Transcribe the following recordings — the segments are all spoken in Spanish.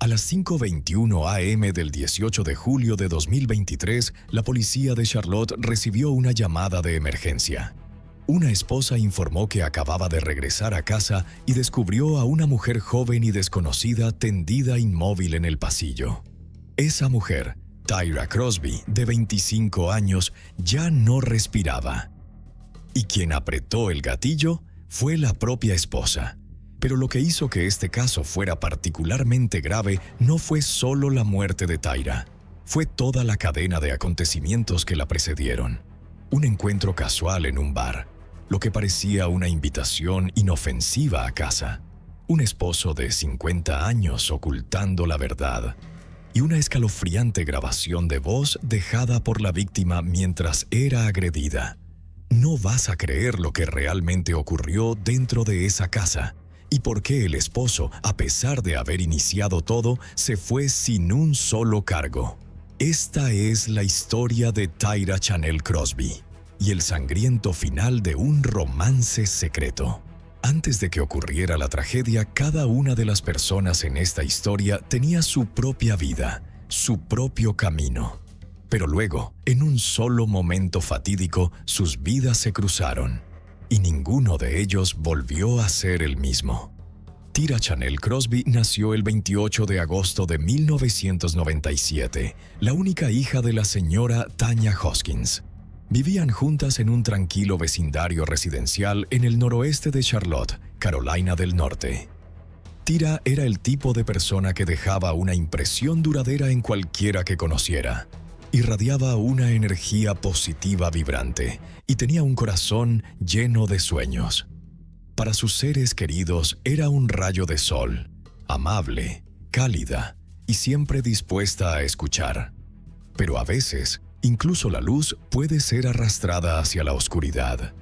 A las 5:21 a.m. del 18 de julio de 2023, la policía de Charlotte recibió una llamada de emergencia. Una esposa informó que acababa de regresar a casa y descubrió a una mujer joven y desconocida tendida inmóvil en el pasillo. Esa mujer, Tyra Crosby, de 25 años, ya no respiraba. Y quien apretó el gatillo fue la propia esposa. Pero lo que hizo que este caso fuera particularmente grave no fue solo la muerte de Tyra, fue toda la cadena de acontecimientos que la precedieron. Un encuentro casual en un bar, lo que parecía una invitación inofensiva a casa, un esposo de 50 años ocultando la verdad, y una escalofriante grabación de voz dejada por la víctima mientras era agredida. No vas a creer lo que realmente ocurrió dentro de esa casa y por qué el esposo, a pesar de haber iniciado todo, se fue sin un solo cargo. Esta es la historia de Tyra Chanel Crosby y el sangriento final de un romance secreto. Antes de que ocurriera la tragedia, cada una de las personas en esta historia tenía su propia vida, su propio camino. Pero luego, en un solo momento fatídico, sus vidas se cruzaron, y ninguno de ellos volvió a ser el mismo. Tyra Chanel Crosby nació el 28 de agosto de 1997, la única hija de la señora Tanya Hoskins. Vivían juntas en un tranquilo vecindario residencial en el noroeste de Charlotte, Carolina del Norte. Tyra era el tipo de persona que dejaba una impresión duradera en cualquiera que conociera. Irradiaba una energía positiva vibrante y tenía un corazón lleno de sueños. Para sus seres queridos era un rayo de sol, amable, cálida y siempre dispuesta a escuchar. Pero a veces, incluso la luz puede ser arrastrada hacia la oscuridad.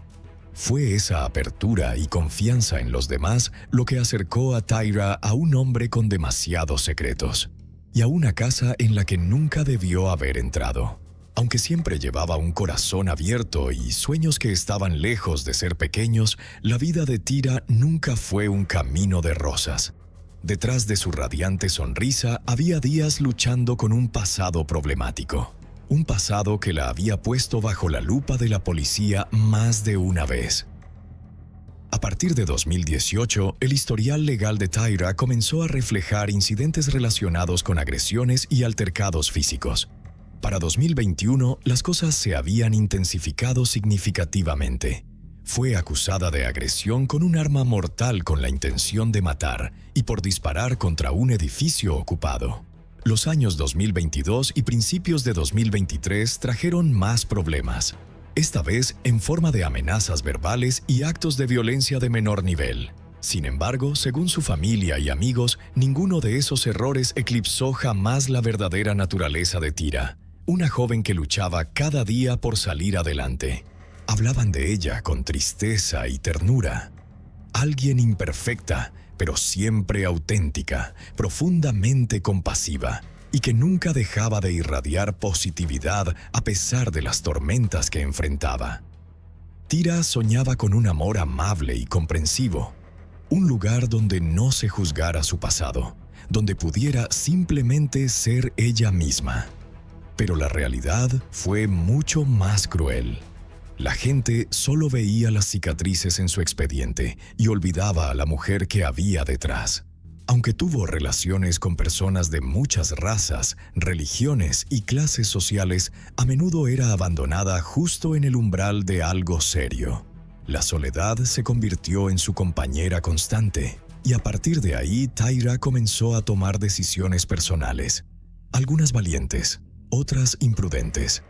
Fue esa apertura y confianza en los demás lo que acercó a Tyra a un hombre con demasiados secretos y a una casa en la que nunca debió haber entrado. Aunque siempre llevaba un corazón abierto y sueños que estaban lejos de ser pequeños, la vida de Tyra nunca fue un camino de rosas. Detrás de su radiante sonrisa había días luchando con un pasado problemático. Un pasado que la había puesto bajo la lupa de la policía más de una vez. A partir de 2018, el historial legal de Tyra comenzó a reflejar incidentes relacionados con agresiones y altercados físicos. Para 2021, las cosas se habían intensificado significativamente. Fue acusada de agresión con un arma mortal con la intención de matar y por disparar contra un edificio ocupado. Los años 2022 y principios de 2023 trajeron más problemas, esta vez en forma de amenazas verbales y actos de violencia de menor nivel. Sin embargo, según su familia y amigos, ninguno de esos errores eclipsó jamás la verdadera naturaleza de Tyra, una joven que luchaba cada día por salir adelante. Hablaban de ella con tristeza y ternura. Alguien imperfecta, pero siempre auténtica, profundamente compasiva, y que nunca dejaba de irradiar positividad a pesar de las tormentas que enfrentaba. Tyra soñaba con un amor amable y comprensivo, un lugar donde no se juzgara su pasado, donde pudiera simplemente ser ella misma. Pero la realidad fue mucho más cruel. La gente solo veía las cicatrices en su expediente y olvidaba a la mujer que había detrás. Aunque tuvo relaciones con personas de muchas razas, religiones y clases sociales, a menudo era abandonada justo en el umbral de algo serio. La soledad se convirtió en su compañera constante, y a partir de ahí Tyra comenzó a tomar decisiones personales, algunas valientes, otras imprudentes.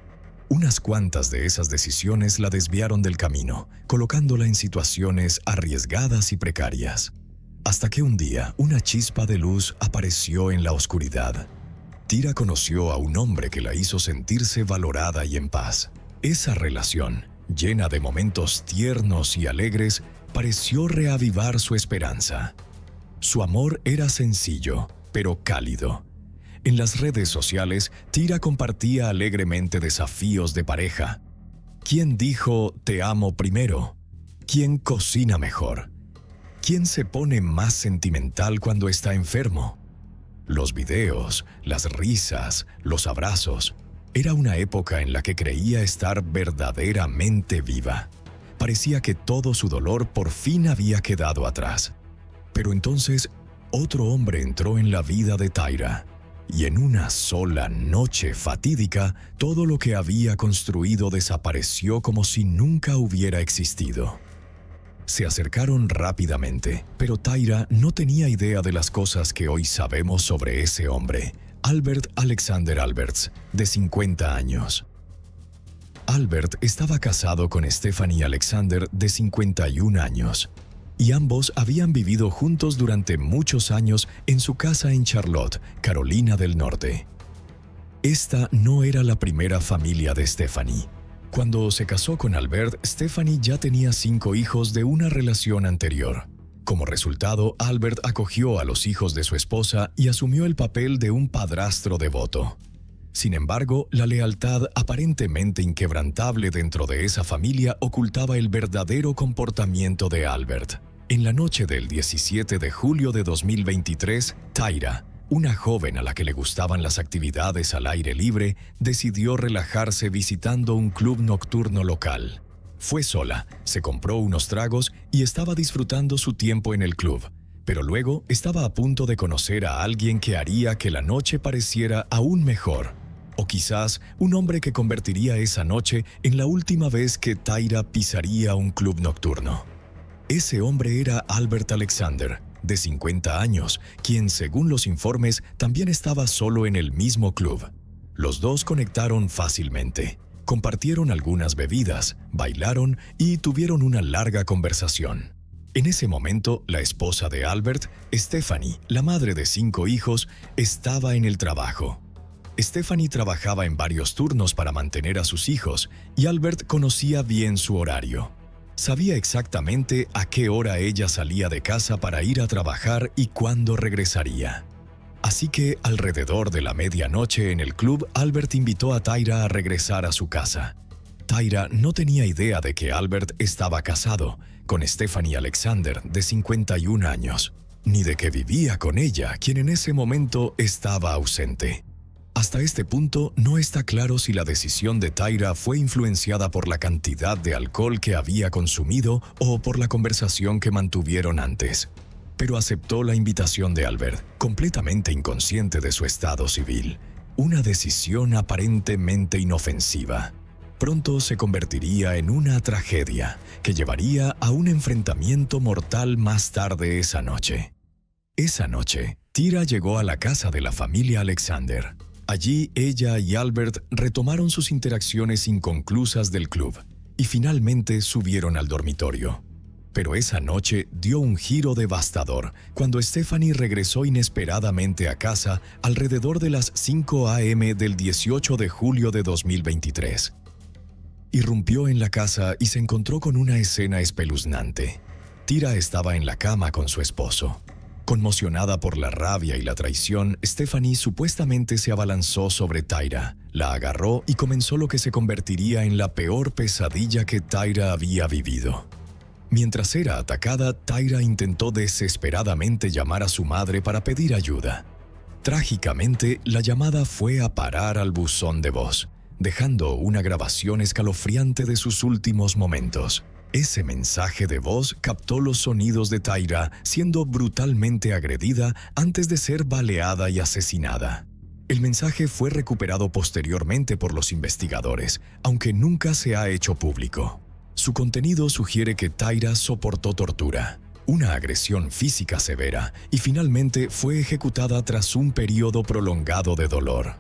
Unas cuantas de esas decisiones la desviaron del camino, colocándola en situaciones arriesgadas y precarias. Hasta que un día, una chispa de luz apareció en la oscuridad. Tyra conoció a un hombre que la hizo sentirse valorada y en paz. Esa relación, llena de momentos tiernos y alegres, pareció reavivar su esperanza. Su amor era sencillo, pero cálido. En las redes sociales, Tyra compartía alegremente desafíos de pareja. ¿Quién dijo "te amo" primero? ¿Quién cocina mejor? ¿Quién se pone más sentimental cuando está enfermo? Los videos, las risas, los abrazos. Era una época en la que creía estar verdaderamente viva. Parecía que todo su dolor por fin había quedado atrás. Pero entonces, otro hombre entró en la vida de Tyra, y en una sola noche fatídica, todo lo que había construido desapareció como si nunca hubiera existido. Se acercaron rápidamente, pero Tyra no tenía idea de las cosas que hoy sabemos sobre ese hombre, Albert Alexander Alberts, de 50 años. Albert estaba casado con Stephanie Alexander, de 51 años, y ambos habían vivido juntos durante muchos años en su casa en Charlotte, Carolina del Norte. Esta no era la primera familia de Stephanie. Cuando se casó con Albert, Stephanie ya tenía 5 hijos de una relación anterior. Como resultado, Albert acogió a los hijos de su esposa y asumió el papel de un padrastro devoto. Sin embargo, la lealtad aparentemente inquebrantable dentro de esa familia ocultaba el verdadero comportamiento de Albert. En la noche del 17 de julio de 2023, Tyra, una joven a la que le gustaban las actividades al aire libre, decidió relajarse visitando un club nocturno local. Fue sola, se compró unos tragos y estaba disfrutando su tiempo en el club, pero luego estaba a punto de conocer a alguien que haría que la noche pareciera aún mejor, o quizás un hombre que convertiría esa noche en la última vez que Tyra pisaría un club nocturno. Ese hombre era Albert Alexander, de 50 años, quien, según los informes, también estaba solo en el mismo club. Los dos conectaron fácilmente, compartieron algunas bebidas, bailaron y tuvieron una larga conversación. En ese momento, la esposa de Albert, Stephanie, la madre de 5 hijos, estaba en el trabajo. Stephanie trabajaba en varios turnos para mantener a sus hijos y Albert conocía bien su horario. Sabía exactamente a qué hora ella salía de casa para ir a trabajar y cuándo regresaría. Así que, alrededor de la medianoche en el club, Albert invitó a Tyra a regresar a su casa. Tyra no tenía idea de que Albert estaba casado con Stephanie Alexander, de 51 años, ni de que vivía con ella, quien en ese momento estaba ausente. Hasta este punto, no está claro si la decisión de Tyra fue influenciada por la cantidad de alcohol que había consumido o por la conversación que mantuvieron antes. Pero aceptó la invitación de Albert, completamente inconsciente de su estado civil. Una decisión aparentemente inofensiva. Pronto se convertiría en una tragedia que llevaría a un enfrentamiento mortal más tarde esa noche. Esa noche, Tyra llegó a la casa de la familia Alexander. Allí, ella y Albert retomaron sus interacciones inconclusas del club y finalmente subieron al dormitorio. Pero esa noche dio un giro devastador cuando Stephanie regresó inesperadamente a casa alrededor de las 5 a.m. del 18 de julio de 2023. Irrumpió en la casa y se encontró con una escena espeluznante. Tyra estaba en la cama con su esposo. Conmocionada por la rabia y la traición, Stephanie supuestamente se abalanzó sobre Tyra, la agarró y comenzó lo que se convertiría en la peor pesadilla que Tyra había vivido. Mientras era atacada, Tyra intentó desesperadamente llamar a su madre para pedir ayuda. Trágicamente, la llamada fue a parar al buzón de voz, dejando una grabación escalofriante de sus últimos momentos. Ese mensaje de voz captó los sonidos de Tyra siendo brutalmente agredida antes de ser baleada y asesinada. El mensaje fue recuperado posteriormente por los investigadores, aunque nunca se ha hecho público. Su contenido sugiere que Tyra soportó tortura, una agresión física severa, y finalmente fue ejecutada tras un periodo prolongado de dolor.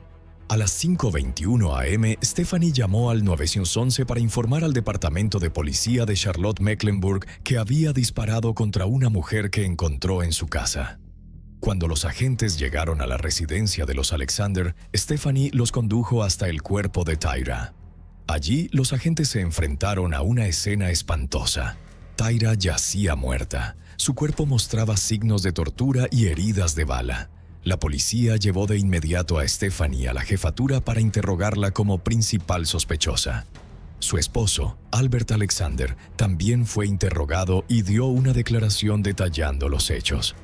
A las 5:21 a.m., Stephanie llamó al 911 para informar al Departamento de Policía de Charlotte-Mecklenburg que había disparado contra una mujer que encontró en su casa. Cuando los agentes llegaron a la residencia de los Alexander, Stephanie los condujo hasta el cuerpo de Tyra. Allí, los agentes se enfrentaron a una escena espantosa. Tyra yacía muerta. Su cuerpo mostraba signos de tortura y heridas de bala. La policía llevó de inmediato a Stephanie a la jefatura para interrogarla como principal sospechosa. Su esposo, Albert Alexander, también fue interrogado y dio una declaración detallando los hechos.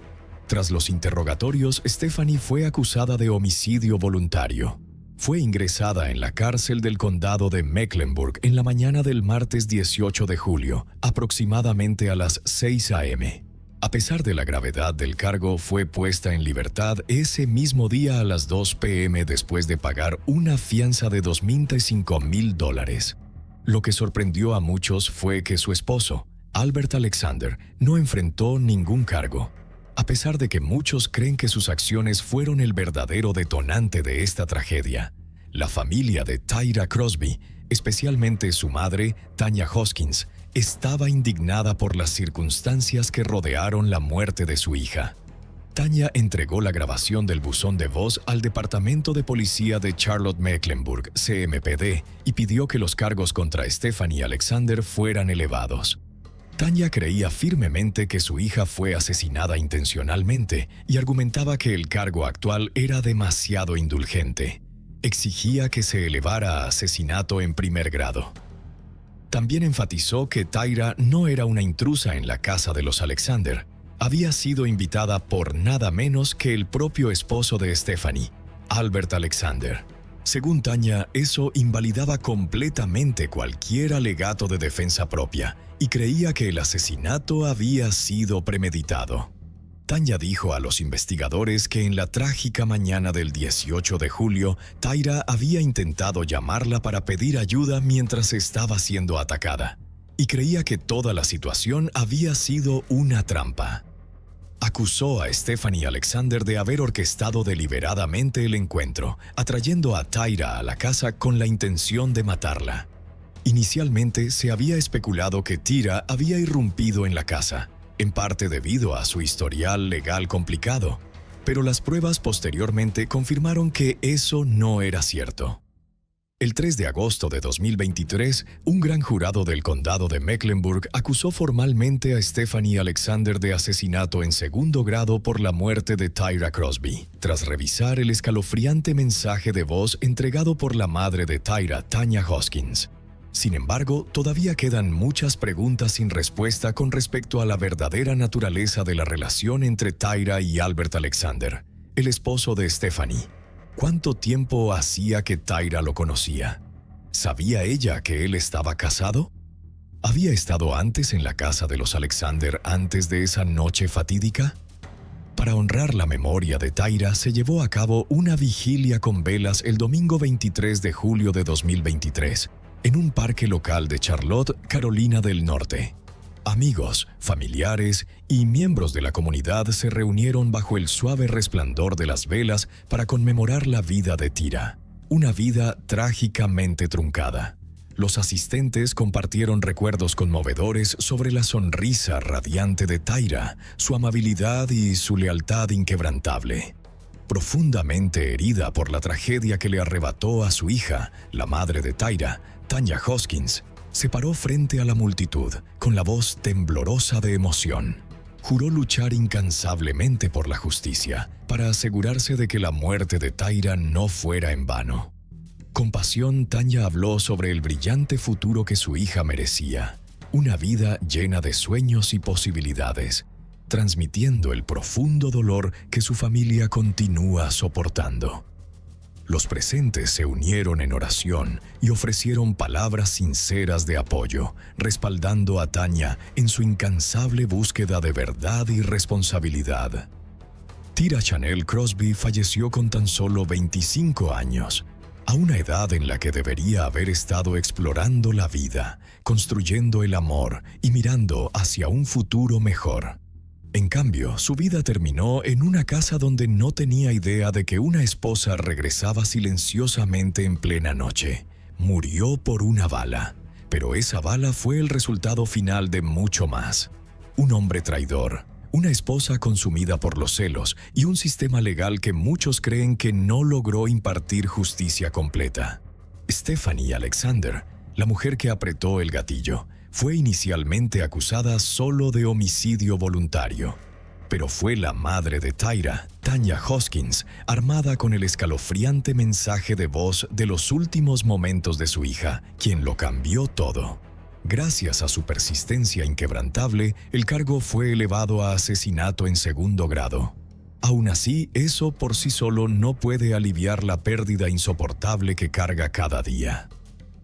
Tras los interrogatorios, Stephanie fue acusada de homicidio voluntario. Fue ingresada en la cárcel del condado de Mecklenburg en la mañana del martes 18 de julio, aproximadamente a las 6 a.m. A pesar de la gravedad del cargo, fue puesta en libertad ese mismo día a las 2 p.m. después de pagar una fianza de $25,000. Lo que sorprendió a muchos fue que su esposo, Albert Alexander, no enfrentó ningún cargo. A pesar de que muchos creen que sus acciones fueron el verdadero detonante de esta tragedia, la familia de Tyra Crosby, especialmente su madre, Tanya Hoskins, estaba indignada por las circunstancias que rodearon la muerte de su hija. Tanya entregó la grabación del buzón de voz al Departamento de Policía de Charlotte-Mecklenburg, CMPD, y pidió que los cargos contra Stephanie Alexander fueran elevados. Tanya creía firmemente que su hija fue asesinada intencionalmente y argumentaba que el cargo actual era demasiado indulgente. Exigía que se elevara a asesinato en primer grado. También enfatizó que Tyra no era una intrusa en la casa de los Alexander. Había sido invitada por nada menos que el propio esposo de Stephanie, Albert Alexander. Según Tanya, eso invalidaba completamente cualquier alegato de defensa propia y creía que el asesinato había sido premeditado. Tanya dijo a los investigadores que en la trágica mañana del 18 de julio, Tyra había intentado llamarla para pedir ayuda mientras estaba siendo atacada, y creía que toda la situación había sido una trampa. Acusó a Stephanie Alexander de haber orquestado deliberadamente el encuentro, atrayendo a Tyra a la casa con la intención de matarla. Inicialmente se había especulado que Tyra había irrumpido en la casa, en parte debido a su historial legal complicado, pero las pruebas posteriormente confirmaron que eso no era cierto. El 3 de agosto de 2023, un gran jurado del condado de Mecklenburg acusó formalmente a Stephanie Alexander de asesinato en segundo grado por la muerte de Tyra Crosby, tras revisar el escalofriante mensaje de voz entregado por la madre de Tyra, Tanya Hoskins. Sin embargo, todavía quedan muchas preguntas sin respuesta con respecto a la verdadera naturaleza de la relación entre Tyra y Albert Alexander, el esposo de Stephanie. ¿Cuánto tiempo hacía que Tyra lo conocía? ¿Sabía ella que él estaba casado? ¿Había estado antes en la casa de los Alexander antes de esa noche fatídica? Para honrar la memoria de Tyra, se llevó a cabo una vigilia con velas el domingo 23 de julio de 2023, en un parque local de Charlotte, Carolina del Norte. Amigos, familiares y miembros de la comunidad se reunieron bajo el suave resplandor de las velas para conmemorar la vida de Tyra, una vida trágicamente truncada. Los asistentes compartieron recuerdos conmovedores sobre la sonrisa radiante de Tyra, su amabilidad y su lealtad inquebrantable. Profundamente herida por la tragedia que le arrebató a su hija, la madre de Tyra, Tanya Hoskins, se paró frente a la multitud con la voz temblorosa de emoción. Juró luchar incansablemente por la justicia para asegurarse de que la muerte de Tyra no fuera en vano. Con pasión, Tanya habló sobre el brillante futuro que su hija merecía, una vida llena de sueños y posibilidades, transmitiendo el profundo dolor que su familia continúa soportando. Los presentes se unieron en oración y ofrecieron palabras sinceras de apoyo, respaldando a Tanya en su incansable búsqueda de verdad y responsabilidad. Tyra Chanel Crosby falleció con tan solo 25 años, a una edad en la que debería haber estado explorando la vida, construyendo el amor y mirando hacia un futuro mejor. En cambio, su vida terminó en una casa donde no tenía idea de que una esposa regresaba silenciosamente en plena noche. Murió por una bala, pero esa bala fue el resultado final de mucho más. Un hombre traidor, una esposa consumida por los celos y un sistema legal que muchos creen que no logró impartir justicia completa. Stephanie Alexander, la mujer que apretó el gatillo, fue inicialmente acusada solo de homicidio voluntario, pero fue la madre de Tyra, Tanya Hoskins, armada con el escalofriante mensaje de voz de los últimos momentos de su hija, quien lo cambió todo. Gracias a su persistencia inquebrantable, el cargo fue elevado a asesinato en segundo grado. Aún así, eso por sí solo no puede aliviar la pérdida insoportable que carga cada día.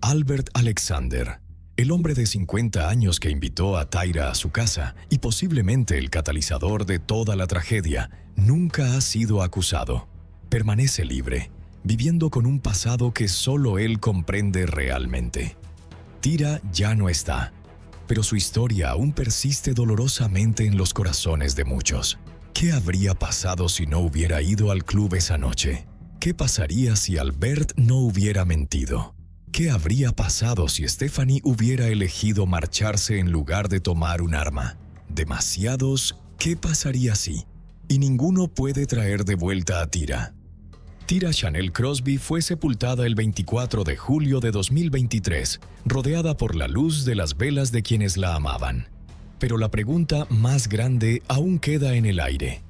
Albert Alexander, el hombre de 50 años que invitó a Tyra a su casa y posiblemente el catalizador de toda la tragedia, nunca ha sido acusado. Permanece libre, viviendo con un pasado que solo él comprende realmente. Tyra ya no está, pero su historia aún persiste dolorosamente en los corazones de muchos. ¿Qué habría pasado si no hubiera ido al club esa noche? ¿Qué pasaría si Albert no hubiera mentido? ¿Qué habría pasado si Stephanie hubiera elegido marcharse en lugar de tomar un arma? Demasiados ¿qué pasaría si? Y ninguno puede traer de vuelta a Tyra. Tyra Chanel Crosby fue sepultada el 24 de julio de 2023, rodeada por la luz de las velas de quienes la amaban. Pero la pregunta más grande aún queda en el aire.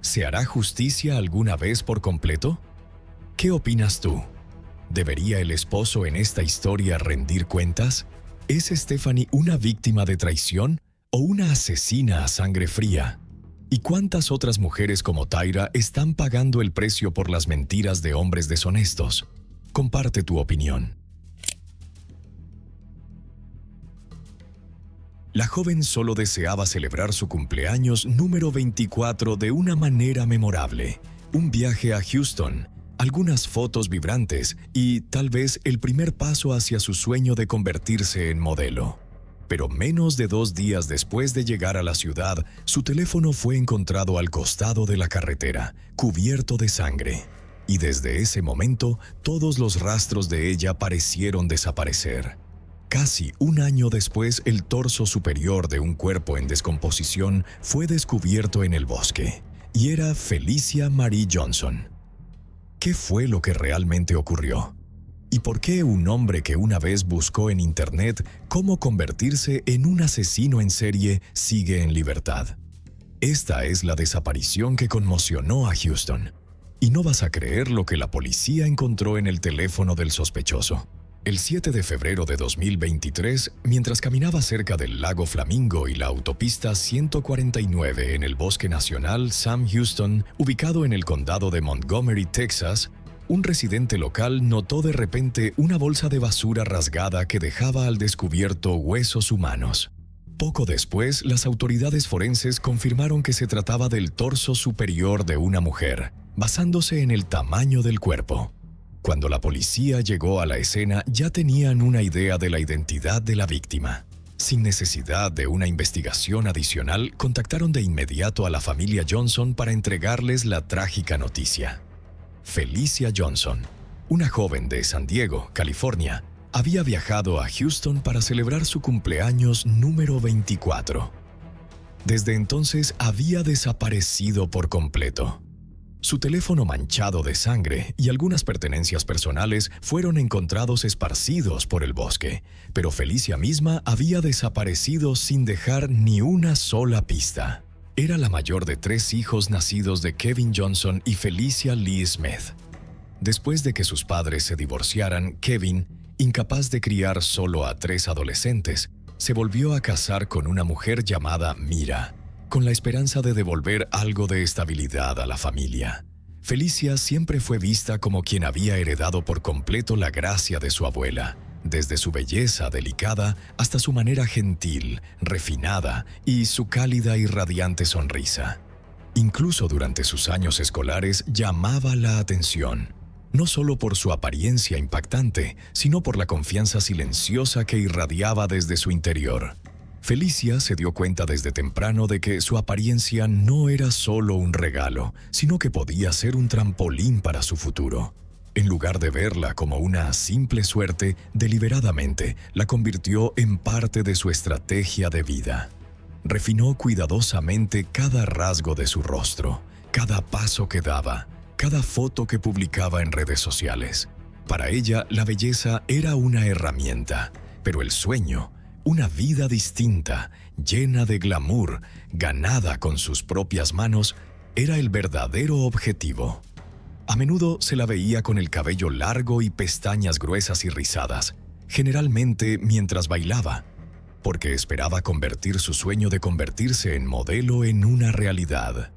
¿Se hará justicia alguna vez por completo? ¿Qué opinas tú? ¿Debería el esposo en esta historia rendir cuentas? ¿Es Stephanie una víctima de traición o una asesina a sangre fría? ¿Y cuántas otras mujeres como Tyra están pagando el precio por las mentiras de hombres deshonestos? Comparte tu opinión. La joven solo deseaba celebrar su cumpleaños número 24 de una manera memorable. Un viaje a Houston, algunas fotos vibrantes y, tal vez, el primer paso hacia su sueño de convertirse en modelo. Pero menos de 2 días después de llegar a la ciudad, su teléfono fue encontrado al costado de la carretera, cubierto de sangre. Y desde ese momento, todos los rastros de ella parecieron desaparecer. Casi un año después, el torso superior de un cuerpo en descomposición fue descubierto en el bosque, y era Felicia Marie Johnson. ¿Qué fue lo que realmente ocurrió? ¿Y por qué un hombre que una vez buscó en Internet cómo convertirse en un asesino en serie sigue en libertad? Esta es la desaparición que conmocionó a Houston. Y no vas a creer lo que la policía encontró en el teléfono del sospechoso. El 7 de febrero de 2023, mientras caminaba cerca del lago Flamingo y la autopista 149 en el Bosque Nacional Sam Houston, ubicado en el condado de Montgomery, Texas, un residente local notó de repente una bolsa de basura rasgada que dejaba al descubierto huesos humanos. Poco después, las autoridades forenses confirmaron que se trataba del torso superior de una mujer, basándose en el tamaño del cuerpo. Cuando la policía llegó a la escena, ya tenían una idea de la identidad de la víctima. Sin necesidad de una investigación adicional, contactaron de inmediato a la familia Johnson para entregarles la trágica noticia. Felicia Johnson, una joven de San Diego, California, había viajado a Houston para celebrar su cumpleaños número 24. Desde entonces había desaparecido por completo. Su teléfono manchado de sangre y algunas pertenencias personales fueron encontrados esparcidos por el bosque, pero Felicia misma había desaparecido sin dejar ni una sola pista. Era la mayor de 3 hijos nacidos de Kevin Johnson y Felicia Lee Smith. Después de que sus padres se divorciaran, Kevin, incapaz de criar solo a 3 adolescentes, se volvió a casar con una mujer llamada Mira, con la esperanza de devolver algo de estabilidad a la familia. Felicia siempre fue vista como quien había heredado por completo la gracia de su abuela, desde su belleza delicada hasta su manera gentil, refinada y su cálida y radiante sonrisa. Incluso durante sus años escolares llamaba la atención, no solo por su apariencia impactante, sino por la confianza silenciosa que irradiaba desde su interior. Felicia se dio cuenta desde temprano de que su apariencia no era solo un regalo, sino que podía ser un trampolín para su futuro. En lugar de verla como una simple suerte, deliberadamente la convirtió en parte de su estrategia de vida. Refinó cuidadosamente cada rasgo de su rostro, cada paso que daba, cada foto que publicaba en redes sociales. Para ella, la belleza era una herramienta, pero el sueño, una vida distinta, llena de glamour, ganada con sus propias manos, era el verdadero objetivo. A menudo se la veía con el cabello largo y pestañas gruesas y rizadas, generalmente mientras bailaba, porque esperaba convertir su sueño de convertirse en modelo en una realidad.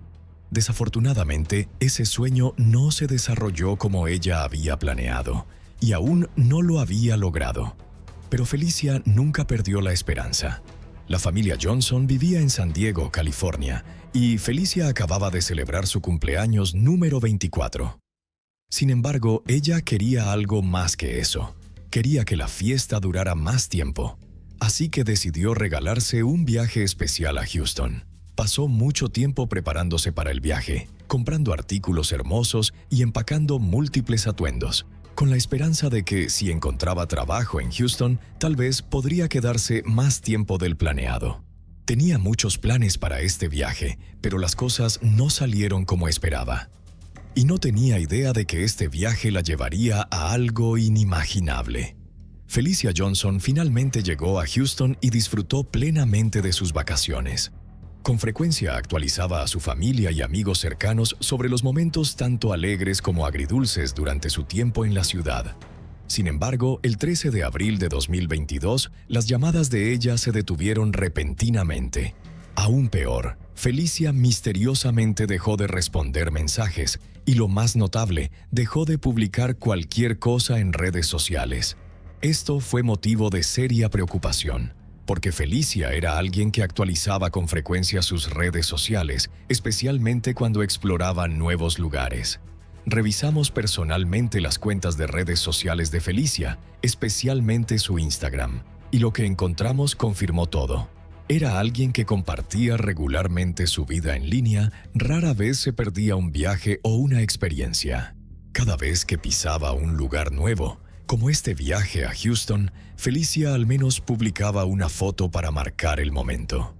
Desafortunadamente, ese sueño no se desarrolló como ella había planeado, y aún no lo había logrado. Pero Felicia nunca perdió la esperanza. La familia Johnson vivía en San Diego, California, y Felicia acababa de celebrar su cumpleaños número 24. Sin embargo, ella quería algo más que eso. Quería que la fiesta durara más tiempo. Así que decidió regalarse un viaje especial a Houston. Pasó mucho tiempo preparándose para el viaje, comprando artículos hermosos y empacando múltiples atuendos, con la esperanza de que, si encontraba trabajo en Houston, tal vez podría quedarse más tiempo del planeado. Tenía muchos planes para este viaje, pero las cosas no salieron como esperaba. Y no tenía idea de que este viaje la llevaría a algo inimaginable. Felicia Johnson finalmente llegó a Houston y disfrutó plenamente de sus vacaciones. Con frecuencia actualizaba a su familia y amigos cercanos sobre los momentos tanto alegres como agridulces durante su tiempo en la ciudad. Sin embargo, el 13 de abril de 2022, las llamadas de ella se detuvieron repentinamente. Aún peor, Felicia misteriosamente dejó de responder mensajes y, lo más notable, dejó de publicar cualquier cosa en redes sociales. Esto fue motivo de seria preocupación, porque Felicia era alguien que actualizaba con frecuencia sus redes sociales, especialmente cuando exploraba nuevos lugares. Revisamos personalmente las cuentas de redes sociales de Felicia, especialmente su Instagram, y lo que encontramos confirmó todo. Era alguien que compartía regularmente su vida en línea, rara vez se perdía un viaje o una experiencia. Cada vez que pisaba un lugar nuevo, como este viaje a Houston, Felicia al menos publicaba una foto para marcar el momento.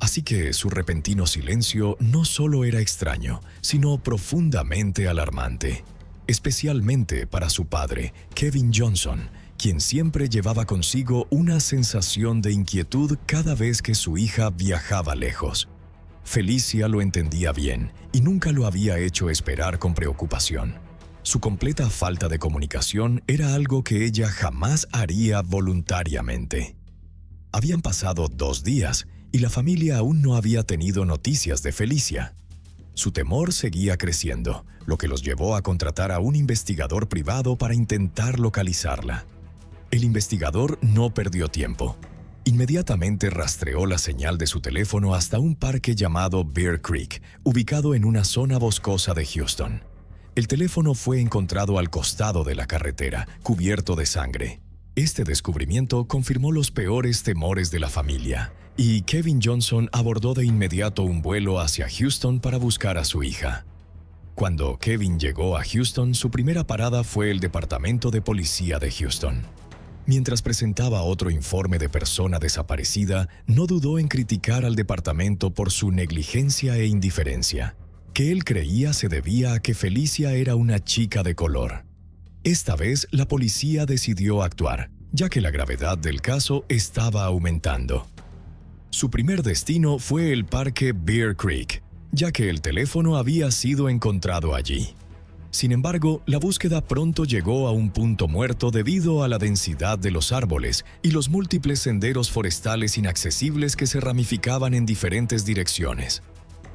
Así que su repentino silencio no solo era extraño, sino profundamente alarmante, especialmente para su padre, Kevin Johnson, quien siempre llevaba consigo una sensación de inquietud cada vez que su hija viajaba lejos. Felicia lo entendía bien y nunca lo había hecho esperar con preocupación. Su completa falta de comunicación era algo que ella jamás haría voluntariamente. Habían pasado 2 días y la familia aún no había tenido noticias de Felicia. Su temor seguía creciendo, lo que los llevó a contratar a un investigador privado para intentar localizarla. El investigador no perdió tiempo. Inmediatamente rastreó la señal de su teléfono hasta un parque llamado Bear Creek, ubicado en una zona boscosa de Houston. El teléfono fue encontrado al costado de la carretera, cubierto de sangre. Este descubrimiento confirmó los peores temores de la familia, y Kevin Johnson abordó de inmediato un vuelo hacia Houston para buscar a su hija. Cuando Kevin llegó a Houston, su primera parada fue el Departamento de Policía de Houston. Mientras presentaba otro informe de persona desaparecida, no dudó en criticar al departamento por su negligencia e indiferencia, que él creía se debía a que Felicia era una chica de color. Esta vez la policía decidió actuar, ya que la gravedad del caso estaba aumentando. Su primer destino fue el parque Bear Creek, ya que el teléfono había sido encontrado allí. Sin embargo, la búsqueda pronto llegó a un punto muerto debido a la densidad de los árboles y los múltiples senderos forestales inaccesibles que se ramificaban en diferentes direcciones.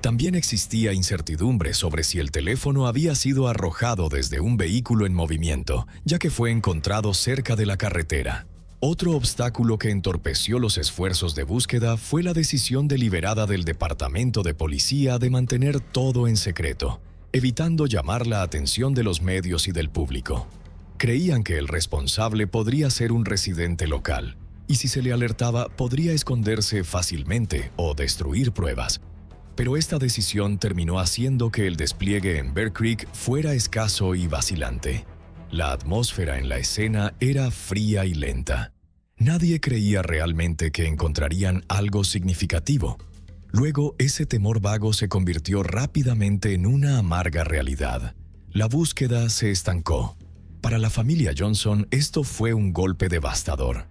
También existía incertidumbre sobre si el teléfono había sido arrojado desde un vehículo en movimiento, ya que fue encontrado cerca de la carretera. Otro obstáculo que entorpeció los esfuerzos de búsqueda fue la decisión deliberada del Departamento de Policía de mantener todo en secreto, evitando llamar la atención de los medios y del público. Creían que el responsable podría ser un residente local, y si se le alertaba podría esconderse fácilmente o destruir pruebas. Pero esta decisión terminó haciendo que el despliegue en Bear Creek fuera escaso y vacilante. La atmósfera en la escena era fría y lenta. Nadie creía realmente que encontrarían algo significativo. Luego, ese temor vago se convirtió rápidamente en una amarga realidad. La búsqueda se estancó. Para la familia Johnson, esto fue un golpe devastador.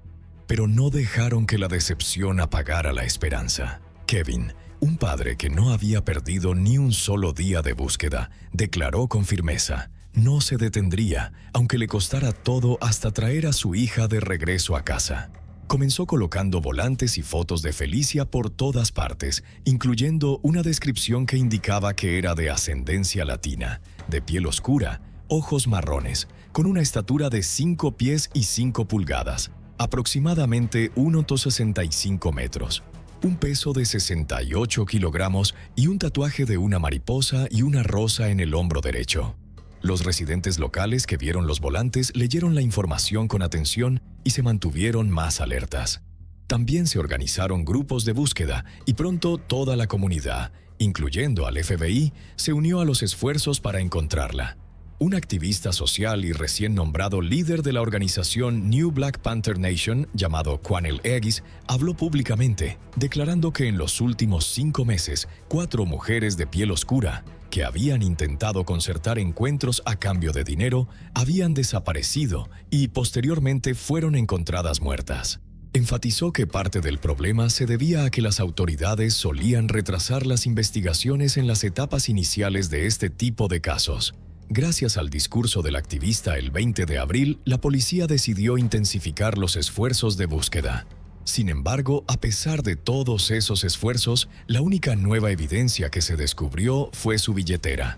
Pero no dejaron que la decepción apagara la esperanza. Kevin, un padre que no había perdido ni un solo día de búsqueda, declaró con firmeza: no se detendría, aunque le costara todo hasta traer a su hija de regreso a casa. comenzó colocando volantes y fotos de Felicia por todas partes, incluyendo una descripción que indicaba que era de ascendencia latina, de piel oscura, ojos marrones, con una estatura de 5 pies y 5 pulgadas, aproximadamente 1,65 metros, un peso de 68 kilogramos y un tatuaje de una mariposa y una rosa en el hombro derecho. Los residentes locales que vieron los volantes leyeron la información con atención y se mantuvieron más alertas. También se organizaron grupos de búsqueda y pronto toda la comunidad, incluyendo al FBI, se unió a los esfuerzos para encontrarla. Un activista social y recién nombrado líder de la organización New Black Panther Nation, llamado Quanell Aegis, habló públicamente, declarando que en los últimos 5 meses, 4 mujeres de piel oscura, que habían intentado concertar encuentros a cambio de dinero, habían desaparecido y posteriormente fueron encontradas muertas. Enfatizó que parte del problema se debía a que las autoridades solían retrasar las investigaciones en las etapas iniciales de este tipo de casos. Gracias al discurso del activista el 20 de abril, la policía decidió intensificar los esfuerzos de búsqueda. Sin embargo, a pesar de todos esos esfuerzos, la única nueva evidencia que se descubrió fue su billetera.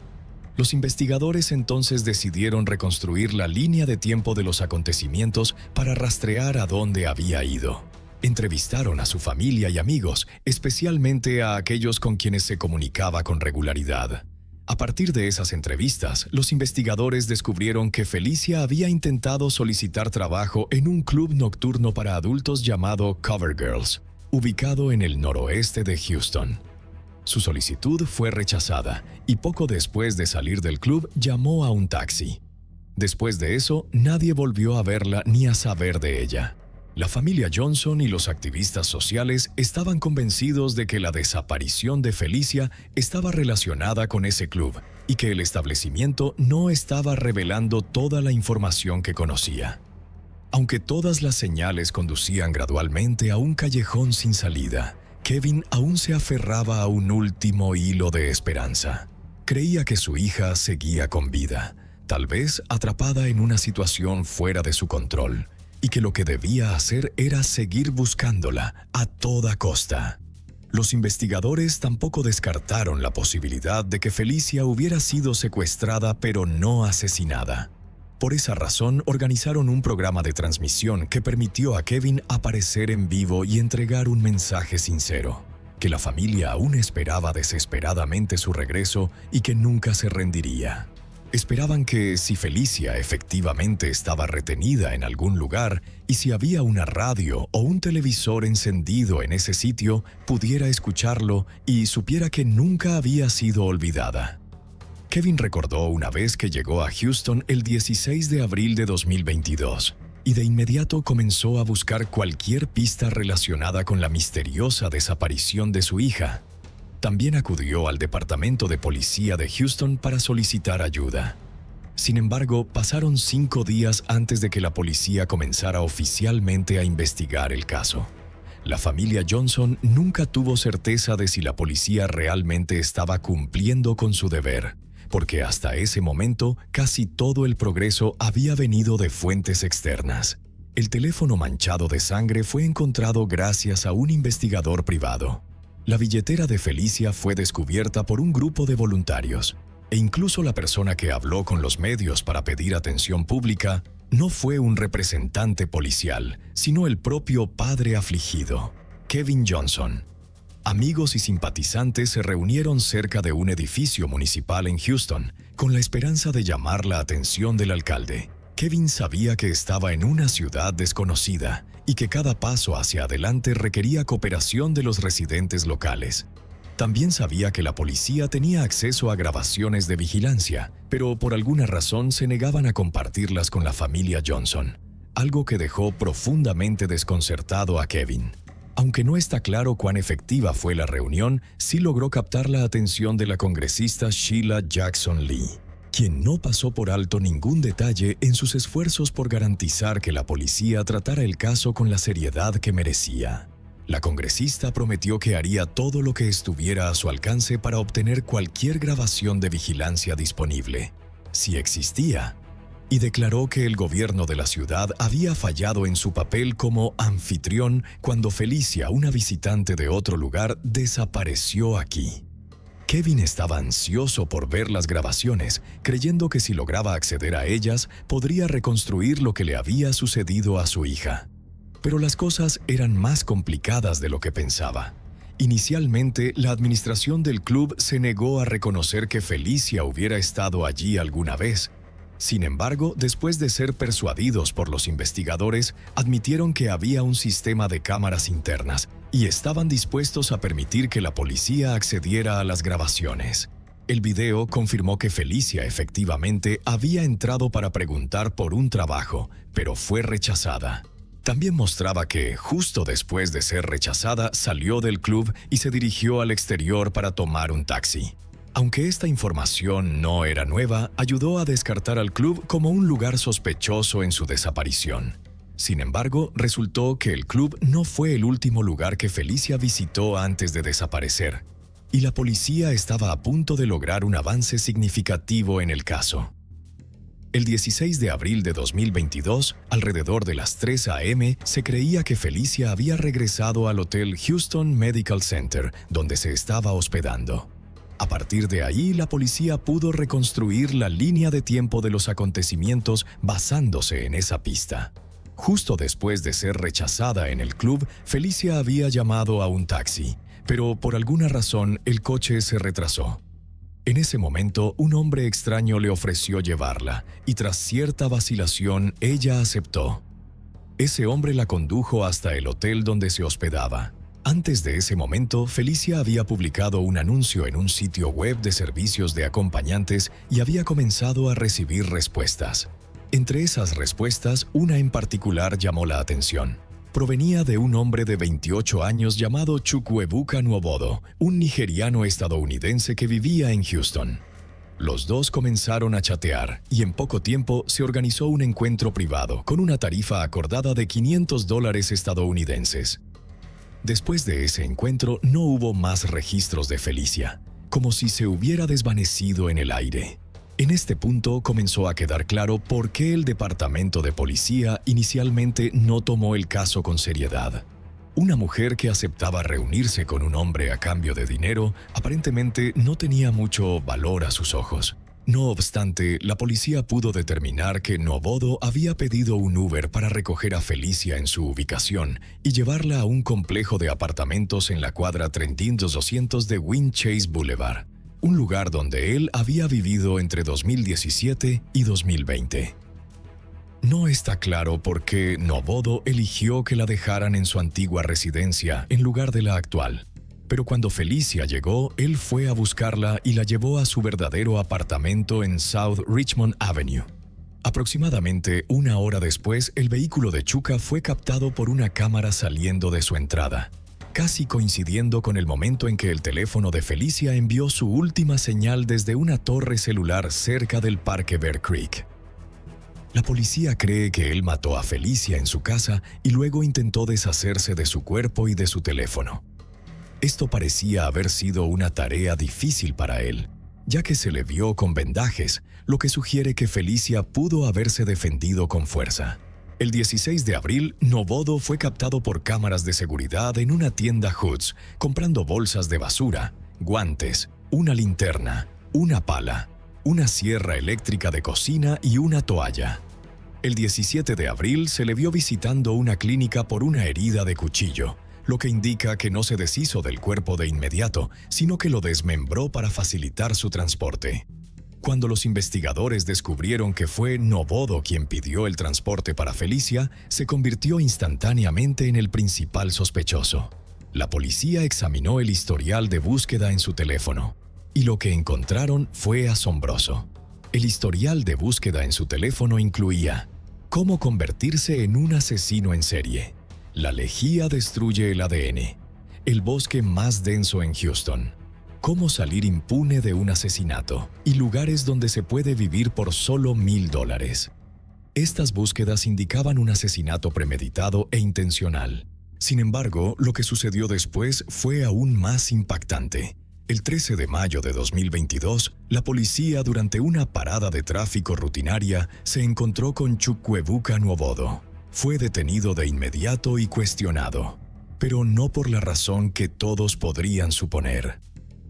Los investigadores entonces decidieron reconstruir la línea de tiempo de los acontecimientos para rastrear a dónde había ido. Entrevistaron a su familia y amigos, especialmente a aquellos con quienes se comunicaba con regularidad. A partir de esas entrevistas, los investigadores descubrieron que Felicia había intentado solicitar trabajo en un club nocturno para adultos llamado Cover Girls, ubicado en el noroeste de Houston. Su solicitud fue rechazada y poco después de salir del club llamó a un taxi. Después de eso, nadie volvió a verla ni a saber de ella. La familia Johnson y los activistas sociales estaban convencidos de que la desaparición de Felicia estaba relacionada con ese club y que el establecimiento no estaba revelando toda la información que conocía. Aunque todas las señales conducían gradualmente a un callejón sin salida, Kevin aún se aferraba a un último hilo de esperanza. Creía que su hija seguía con vida, tal vez atrapada en una situación fuera de su control, y que lo que debía hacer era seguir buscándola a toda costa. Los investigadores tampoco descartaron la posibilidad de que Felicia hubiera sido secuestrada pero no asesinada. Por esa razón, organizaron un programa de transmisión que permitió a Kevin aparecer en vivo y entregar un mensaje sincero, que la familia aún esperaba desesperadamente su regreso y que nunca se rendiría. Esperaban que, si Felicia efectivamente estaba retenida en algún lugar y si había una radio o un televisor encendido en ese sitio, pudiera escucharlo y supiera que nunca había sido olvidada. Kevin recordó una vez que llegó a Houston el 16 de abril de 2022 y de inmediato comenzó a buscar cualquier pista relacionada con la misteriosa desaparición de su hija. También acudió al Departamento de Policía de Houston para solicitar ayuda. Sin embargo, pasaron 5 días antes de que la policía comenzara oficialmente a investigar el caso. La familia Johnson nunca tuvo certeza de si la policía realmente estaba cumpliendo con su deber, porque hasta ese momento casi todo el progreso había venido de fuentes externas. El teléfono manchado de sangre fue encontrado gracias a un investigador privado. La billetera de Felicia fue descubierta por un grupo de voluntarios, e incluso la persona que habló con los medios para pedir atención pública no fue un representante policial, sino el propio padre afligido, Kevin Johnson. Amigos y simpatizantes se reunieron cerca de un edificio municipal en Houston, con la esperanza de llamar la atención del alcalde. Kevin sabía que estaba en una ciudad desconocida y que cada paso hacia adelante requería cooperación de los residentes locales. También sabía que la policía tenía acceso a grabaciones de vigilancia, pero por alguna razón se negaban a compartirlas con la familia Johnson, algo que dejó profundamente desconcertado a Kevin. Aunque no está claro cuán efectiva fue la reunión, sí logró captar la atención de la congresista Sheila Jackson Lee, quien no pasó por alto ningún detalle en sus esfuerzos por garantizar que la policía tratara el caso con la seriedad que merecía. La congresista prometió que haría todo lo que estuviera a su alcance para obtener cualquier grabación de vigilancia disponible, si existía. y declaró que el gobierno de la ciudad había fallado en su papel como anfitrión cuando Felicia, una visitante de otro lugar, desapareció aquí. Kevin estaba ansioso por ver las grabaciones, creyendo que si lograba acceder a ellas, podría reconstruir lo que le había sucedido a su hija. Pero las cosas eran más complicadas de lo que pensaba. Inicialmente, la administración del club se negó a reconocer que Felicia hubiera estado allí alguna vez. Sin embargo, después de ser persuadidos por los investigadores, admitieron que había un sistema de cámaras internas y estaban dispuestos a permitir que la policía accediera a las grabaciones. El video confirmó que Felicia efectivamente había entrado para preguntar por un trabajo, pero fue rechazada. También mostraba que, justo después de ser rechazada, salió del club y se dirigió al exterior para tomar un taxi. Aunque esta información no era nueva, ayudó a descartar al club como un lugar sospechoso en su desaparición. Sin embargo, resultó que el club no fue el último lugar que Felicia visitó antes de desaparecer, y la policía estaba a punto de lograr un avance significativo en el caso. El 16 de abril de 2022, alrededor de las 3 a.m., se creía que Felicia había regresado al hotel Houston Medical Center, donde se estaba hospedando. A partir de ahí, la policía pudo reconstruir la línea de tiempo de los acontecimientos basándose en esa pista. Justo después de ser rechazada en el club, Felicia había llamado a un taxi, pero por alguna razón el coche se retrasó. En ese momento, un hombre extraño le ofreció llevarla, y tras cierta vacilación, ella aceptó. Ese hombre la condujo hasta el hotel donde se hospedaba. Antes de ese momento, Felicia había publicado un anuncio en un sitio web de servicios de acompañantes y había comenzado a recibir respuestas. Entre esas respuestas, una en particular llamó la atención. Provenía de un hombre de 28 años llamado Chukwuebuka Nwobodo, un nigeriano estadounidense que vivía en Houston. Los dos comenzaron a chatear y en poco tiempo se organizó un encuentro privado con una tarifa acordada de $500 estadounidenses. Después de ese encuentro no hubo más registros de Felicia, como si se hubiera desvanecido en el aire. En este punto comenzó a quedar claro por qué el departamento de policía inicialmente no tomó el caso con seriedad. Una mujer que aceptaba reunirse con un hombre a cambio de dinero aparentemente no tenía mucho valor a sus ojos. No obstante, la policía pudo determinar que Nwobodo había pedido un Uber para recoger a Felicia en su ubicación y llevarla a un complejo de apartamentos en la cuadra 30200 de Wind Chase Boulevard, un lugar donde él había vivido entre 2017 y 2020. No está claro por qué Nwobodo eligió que la dejaran en su antigua residencia en lugar de la actual. Pero cuando Felicia llegó, él fue a buscarla y la llevó a su verdadero apartamento en South Richmond Avenue. Aproximadamente una hora después, el vehículo de Chuka fue captado por una cámara saliendo de su entrada, casi coincidiendo con el momento en que el teléfono de Felicia envió su última señal desde una torre celular cerca del Parque Bear Creek. La policía cree que él mató a Felicia en su casa y luego intentó deshacerse de su cuerpo y de su teléfono. Esto parecía haber sido una tarea difícil para él, ya que se le vio con vendajes, lo que sugiere que Felicia pudo haberse defendido con fuerza. El 16 de abril, Nwobodo fue captado por cámaras de seguridad en una tienda Hoods, comprando bolsas de basura, guantes, una linterna, una pala, una sierra eléctrica de cocina y una toalla. El 17 de abril se le vio visitando una clínica por una herida de cuchillo, lo que indica que no se deshizo del cuerpo de inmediato, sino que lo desmembró para facilitar su transporte. Cuando los investigadores descubrieron que fue Nwobodo quien pidió el transporte para Felicia, se convirtió instantáneamente en el principal sospechoso. La policía examinó el historial de búsqueda en su teléfono, y lo que encontraron fue asombroso. El historial de búsqueda en su teléfono incluía: cómo convertirse en un asesino en serie, la lejía destruye el ADN, el bosque más denso en Houston, cómo salir impune de un asesinato y lugares donde se puede vivir por solo $1,000. Estas búsquedas indicaban un asesinato premeditado e intencional. Sin embargo, lo que sucedió después fue aún más impactante. El 13 de mayo de 2022, la policía, durante una parada de tráfico rutinaria, se encontró con Chukwuebuka Nwobodo. Fue detenido de inmediato y cuestionado, pero no por la razón que todos podrían suponer.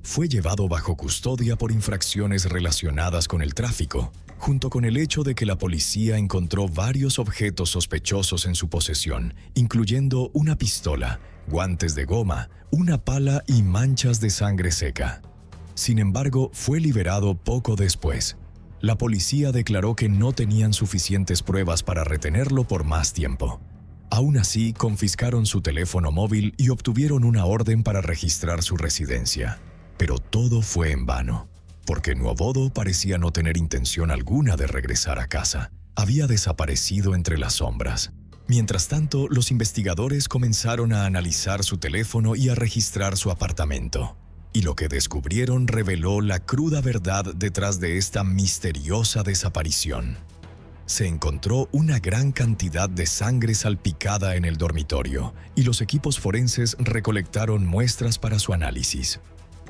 Fue llevado bajo custodia por infracciones relacionadas con el tráfico, junto con el hecho de que la policía encontró varios objetos sospechosos en su posesión, incluyendo una pistola, guantes de goma, una pala y manchas de sangre seca. Sin embargo, fue liberado poco después. La policía declaró que no tenían suficientes pruebas para retenerlo por más tiempo. Aún así, confiscaron su teléfono móvil y obtuvieron una orden para registrar su residencia. Pero todo fue en vano, porque Nwobodo parecía no tener intención alguna de regresar a casa. Había desaparecido entre las sombras. Mientras tanto, los investigadores comenzaron a analizar su teléfono y a registrar su apartamento. Y lo que descubrieron reveló la cruda verdad detrás de esta misteriosa desaparición. Se encontró una gran cantidad de sangre salpicada en el dormitorio, y los equipos forenses recolectaron muestras para su análisis.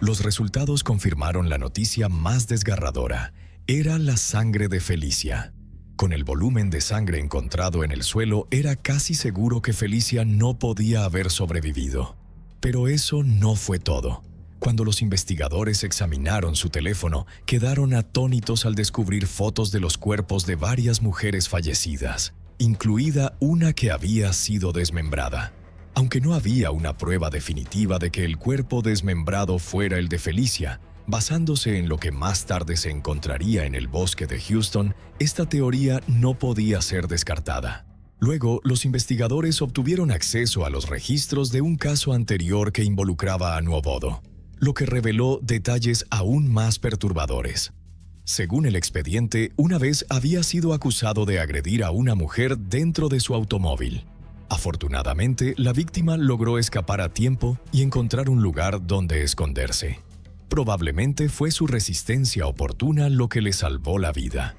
Los resultados confirmaron la noticia más desgarradora. Era la sangre de Felicia. Con el volumen de sangre encontrado en el suelo, era casi seguro que Felicia no podía haber sobrevivido. Pero eso no fue todo. Cuando los investigadores examinaron su teléfono, quedaron atónitos al descubrir fotos de los cuerpos de varias mujeres fallecidas, incluida una que había sido desmembrada. Aunque no había una prueba definitiva de que el cuerpo desmembrado fuera el de Felicia, basándose en lo que más tarde se encontraría en el bosque de Houston, esta teoría no podía ser descartada. Luego, los investigadores obtuvieron acceso a los registros de un caso anterior que involucraba a Nwobodo, lo que reveló detalles aún más perturbadores. Según el expediente, una vez había sido acusado de agredir a una mujer dentro de su automóvil. Afortunadamente, la víctima logró escapar a tiempo y encontrar un lugar donde esconderse. Probablemente fue su resistencia oportuna lo que le salvó la vida.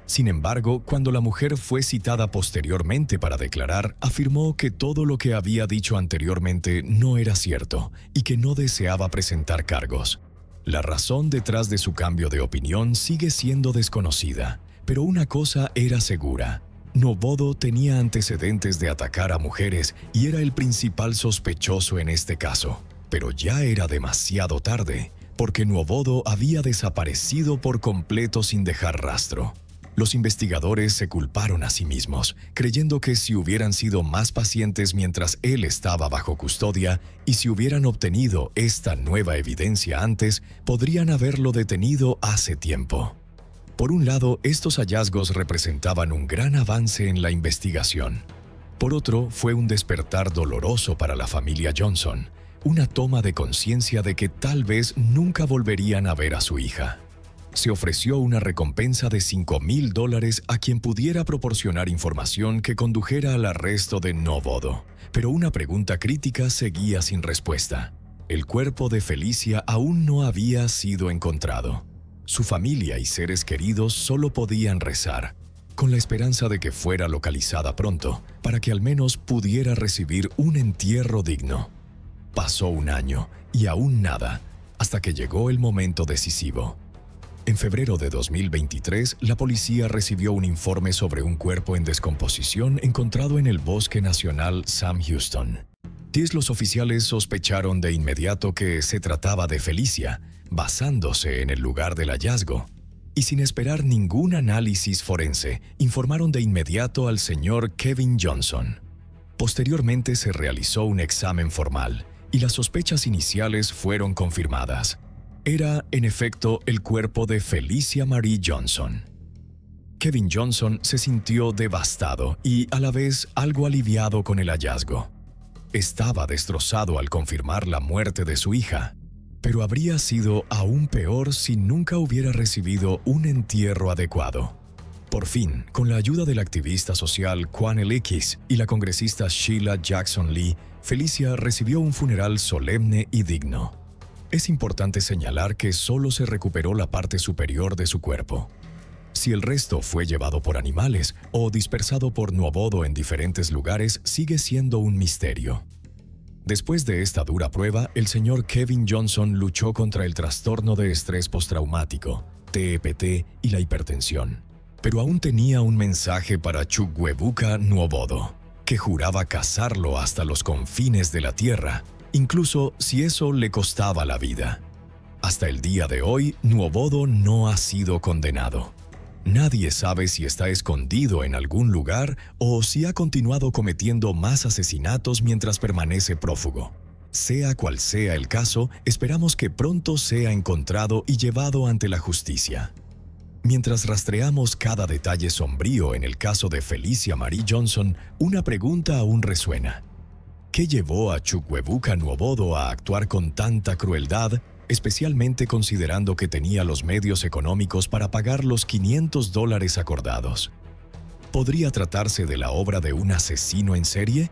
Sin embargo, cuando la mujer fue citada posteriormente para declarar, afirmó que todo lo que había dicho anteriormente no era cierto y que no deseaba presentar cargos. La razón detrás de su cambio de opinión sigue siendo desconocida, pero una cosa era segura. Nwobodo tenía antecedentes de atacar a mujeres y era el principal sospechoso en este caso. Pero ya era demasiado tarde, porque Nwobodo había desaparecido por completo sin dejar rastro. Los investigadores se culparon a sí mismos, creyendo que si hubieran sido más pacientes mientras él estaba bajo custodia y si hubieran obtenido esta nueva evidencia antes, podrían haberlo detenido hace tiempo. Por un lado, estos hallazgos representaban un gran avance en la investigación. Por otro, fue un despertar doloroso para la familia Johnson, una toma de conciencia de que tal vez nunca volverían a ver a su hija. Se ofreció una recompensa de $5,000 a quien pudiera proporcionar información que condujera al arresto de Nwobodo, pero una pregunta crítica seguía sin respuesta. El cuerpo de Felicia aún no había sido encontrado. Su familia y seres queridos solo podían rezar, con la esperanza de que fuera localizada pronto, para que al menos pudiera recibir un entierro digno. Pasó un año, y aún nada, hasta que llegó el momento decisivo. En febrero de 2023, la policía recibió un informe sobre un cuerpo en descomposición encontrado en el Bosque Nacional Sam Houston. Los oficiales sospecharon de inmediato que se trataba de Felicia, basándose en el lugar del hallazgo, y sin esperar ningún análisis forense, informaron de inmediato al señor Kevin Johnson. Posteriormente se realizó un examen formal, y las sospechas iniciales fueron confirmadas. Era, en efecto, el cuerpo de Felicia Marie Johnson. Kevin Johnson se sintió devastado y, a la vez, algo aliviado con el hallazgo. Estaba destrozado al confirmar la muerte de su hija, pero habría sido aún peor si nunca hubiera recibido un entierro adecuado. Por fin, con la ayuda del activista social Quan Elikis y la congresista Sheila Jackson Lee, Felicia recibió un funeral solemne y digno. Es importante señalar que solo se recuperó la parte superior de su cuerpo. Si el resto fue llevado por animales o dispersado por Nwobodo en diferentes lugares, sigue siendo un misterio. Después de esta dura prueba, el señor Kevin Johnson luchó contra el trastorno de estrés postraumático, TEPT y la hipertensión. Pero aún tenía un mensaje para Chukwuebuka Nwobodo, que juraba cazarlo hasta los confines de la tierra, incluso si eso le costaba la vida. Hasta el día de hoy, Nwobodo no ha sido condenado. Nadie sabe si está escondido en algún lugar o si ha continuado cometiendo más asesinatos mientras permanece prófugo. Sea cual sea el caso, esperamos que pronto sea encontrado y llevado ante la justicia. Mientras rastreamos cada detalle sombrío en el caso de Felicia Marie Johnson, una pregunta aún resuena. ¿Qué llevó a Chukwuebuka Nwobodo a actuar con tanta crueldad, especialmente considerando que tenía los medios económicos para pagar los $500 acordados? ¿Podría tratarse de la obra de un asesino en serie?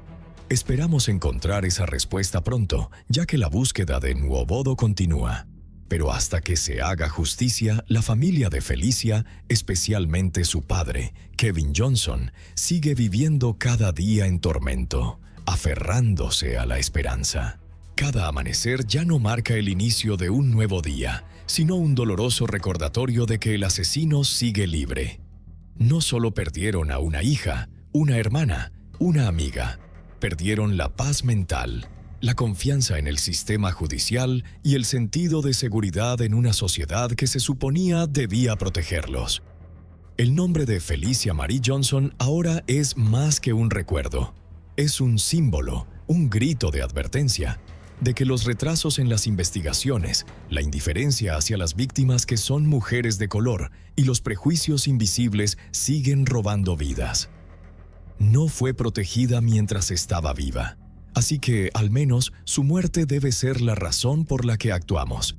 Esperamos encontrar esa respuesta pronto, ya que la búsqueda de Nwobodo continúa. Pero hasta que se haga justicia, la familia de Felicia, especialmente su padre, Kevin Johnson, sigue viviendo cada día en tormento, aferrándose a la esperanza. Cada amanecer ya no marca el inicio de un nuevo día, sino un doloroso recordatorio de que el asesino sigue libre. No solo perdieron a una hija, una hermana, una amiga, perdieron la paz mental, la confianza en el sistema judicial y el sentido de seguridad en una sociedad que se suponía debía protegerlos. El nombre de Felicia Marie Johnson ahora es más que un recuerdo. Es un símbolo, un grito de advertencia, de que los retrasos en las investigaciones, la indiferencia hacia las víctimas que son mujeres de color y los prejuicios invisibles siguen robando vidas. No fue protegida mientras estaba viva, así que al menos su muerte debe ser la razón por la que actuamos.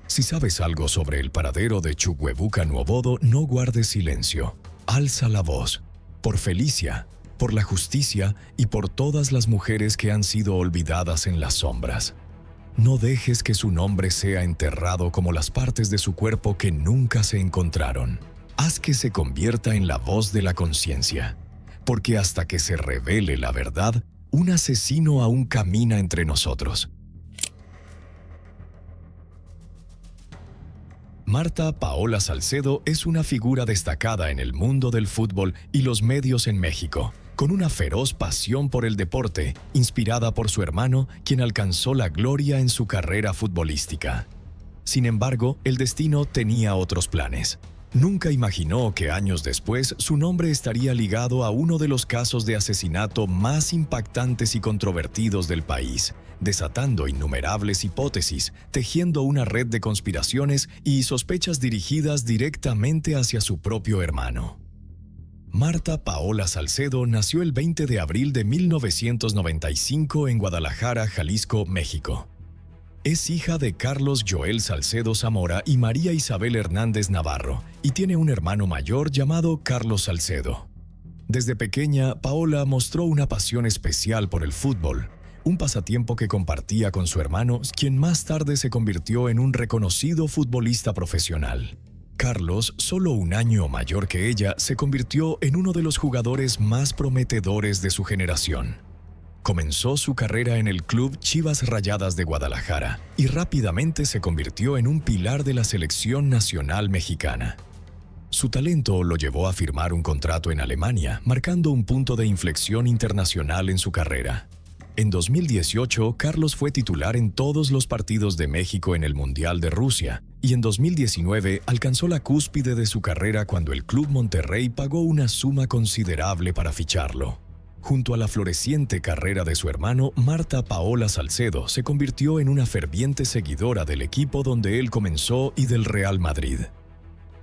Si sabes algo sobre el paradero de Chukwuebuka Nwobodo, no guardes silencio. Alza la voz. Por Felicia, por la justicia y por todas las mujeres que han sido olvidadas en las sombras. No dejes que su nombre sea enterrado como las partes de su cuerpo que nunca se encontraron. Haz que se convierta en la voz de la conciencia, porque hasta que se revele la verdad, un asesino aún camina entre nosotros. Marta Paola Salcedo es una figura destacada en el mundo del fútbol y los medios en México, con una feroz pasión por el deporte, inspirada por su hermano, quien alcanzó la gloria en su carrera futbolística. Sin embargo, el destino tenía otros planes. Nunca imaginó que años después su nombre estaría ligado a uno de los casos de asesinato más impactantes y controvertidos del país, desatando innumerables hipótesis, tejiendo una red de conspiraciones y sospechas dirigidas directamente hacia su propio hermano. Marta Paola Salcedo nació el 20 de abril de 1995 en Guadalajara, Jalisco, México. Es hija de Carlos Joel Salcedo Zamora y María Isabel Hernández Navarro, y tiene un hermano mayor llamado Carlos Salcedo. Desde pequeña, Paola mostró una pasión especial por el fútbol, un pasatiempo que compartía con su hermano, quien más tarde se convirtió en un reconocido futbolista profesional. Carlos, solo un año mayor que ella, se convirtió en uno de los jugadores más prometedores de su generación. Comenzó su carrera en el club Chivas Rayadas de Guadalajara y rápidamente se convirtió en un pilar de la selección nacional mexicana. Su talento lo llevó a firmar un contrato en Alemania, marcando un punto de inflexión internacional en su carrera. En 2018, Carlos fue titular en todos los partidos de México en el Mundial de Rusia, y en 2019 alcanzó la cúspide de su carrera cuando el Club Monterrey pagó una suma considerable para ficharlo. Junto a la floreciente carrera de su hermano, Marta Paola Salcedo se convirtió en una ferviente seguidora del equipo donde él comenzó y del Real Madrid.